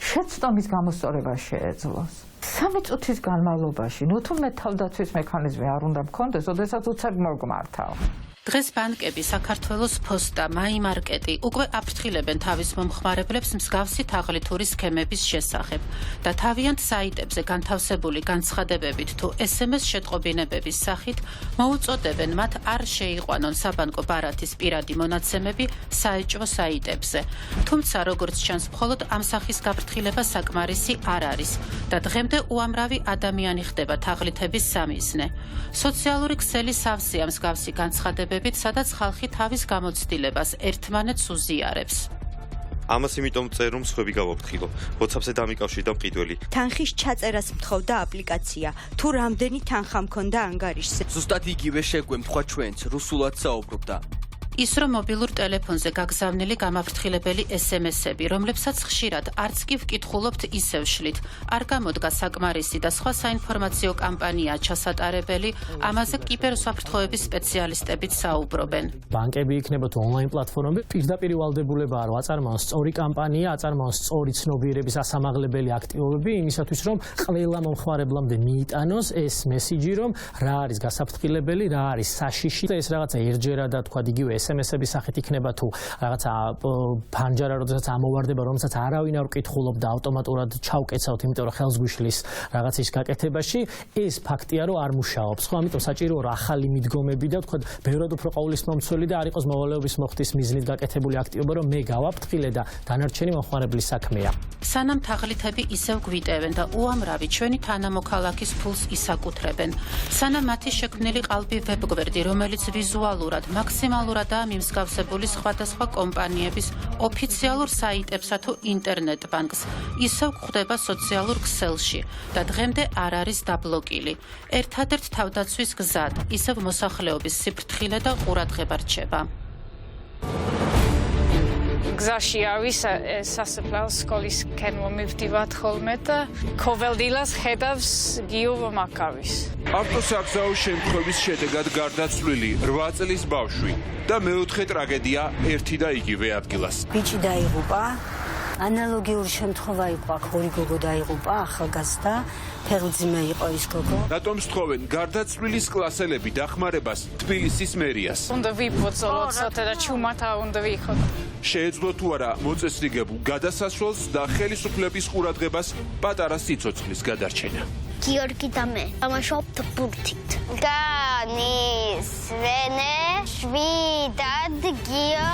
შეცდომის გამოსწორება შეეძლოს. 3 წუთის განმავლობაში, ნუ თუნდაც თავდაცვის მექანიზმი არ უნდა მქონდეს, ოდესაც უცებ მოგმართავ. დღეს ბანკები, საქართველოს ფოსტა, მაიმარკეტი უკვე აფრთხილებენ თავის მომხმარებლებს მსგავსი თაღლითური სქემების შესახებ და თავიანთ საიტებზე განთავსებული განცხადებებით თუ SMS შეტყობინებების სახით მოუწოდებენ მათ არ შეიყვანონ საბანკო ბარათის პირადი მონაცემები საეჭვო საიტებზე. თუმცა, როგორც ჩანს, მხოლოდ ამ სახის გაფრთხილება საკმარისი არ არის და დღემდე უამრავი ადამიანი ხდება თაღლითების სამიზნე. სოციალური ქსელი სავსეა მსგავსი განცხადებები სადაც ხალხი თავის გამოცდილებას ერთმანეთს უზიარებს. ამას იმიტომ წერ რომ სხვები გავაფრთხილო. WhatsApp-ზე დამიკავშირდა მყიდველი. თანხის ჩაწერას მთხოვდა აპლიკაცია. თუ რამდენი თანხა მქონდა ანგარიშზე. ზუსტად იგივე შეგვემთხვა ჩვენც, რუსულად საუბრობდა. ის რომ მობილურ ტელეფონზე გაგზავნილი გამაფრთხილებელი SMS-ები, რომლებსაც ხშირად არც კი ვკითხულობთ ისევ შლით, არ გამოდგა საკმარისი და სხვა საინფორმაციო კამპანია ჩასატარებელი, ამაზე კიბერსაფრთხოების სპეციალისტებიც საუბრობენ. ბანკები იქნება თუ ონლაინ პლატფორმები, პირდაპირ ვალდებულებაა რომ აწარმოოს სწორი კამპანია, აწარმოოს სწორი ცნობიერების ასამაღლებელი აქტივობები, იმისათვის რომ ყველა მომხმარებლამდე მიიტანოს ეს მესიჯი, რომ რა არის გასაფრთხილებელი, რა არის საშიში და ეს რაღაცა ერთჯერადად თქვა იგივე SMS-ების სახით იქნება თუ რაღაცა ფანჯარა, როდესაც ამოვარდება, რომელსაც არავინ არ ვკითხულობ და ავტომატურად ჩავკეცავთ, იმიტომ რომ ხელს გვიშლის რაღაცის გაკეთებაში, ეს ფაქტია, რომ არ მუშაობს. ხო, ამიტომ საჭიროა რომ ახალი მიდგომები და თქვა, ბევრად უფრო ყოვლისმომცველი და არ იყოს მოვალეობის მოხდის მიზნით გაკეთებული აქტივობა, რომ მე გავაფრთხილე და დანარჩენი მომხმარებლის საქმეა. სანამ თაღლითები ისევ გვიტევენ და უამრავი ჩვენი თანამოქალაქის ფულს ისაკუთრებენ. სანამ მათი შექმნილი ყალბი ვებგვერდი, რომელიც ვიზუალურად მაქსიმალურადაა მიმსგავსებული სხვადასხვა კომპანიების ოფიციალურ საიტებსა თუ ინტერნეტ ბანკს, ისევ გვხვდება სოციალურ ქსელში და დღემდე არ არის დაბლოკილი. ერთადერთ თავდაცვის გზად ისევ მოსახლეობის სიფრთხილე და ყურადღება რჩება. გზაში არის სასაფლაოს სკოლის კენო მივდივართ ხოლმე და ქოველდილას ხედავს გიო რომ აქ არის. ავტოსაგზაო შემთხვევის შედეგად გარდაცვლილი 8 წლის ბავშვი და მეოთხე ტრაგედია ერთი და იგივე ადგილას. ბიჭი დაიღუპა. ანალოგიური შემთხვევა იყო, აქ ორი გოგო დაიღუპა, ახალგაზრდა, ფეხმძიმე იყო ის გოგო. რატომ სთხოვენ გარდაცვლილის კლასელები დახმარებას თბილისის მერიას? უნდა ვიბოძოლოთ ცოტა და ჩუმათა უნდა ვიხოთ. შეეძლო თუ არა მოწესრიგებულ გადასასვლელს და ხელისუფლების ყურადღებას პატარა სიცოცხლის გადარჩენა. გიორგი და მე ამაშობთ ბურთით. განისვენე შვიდად გიო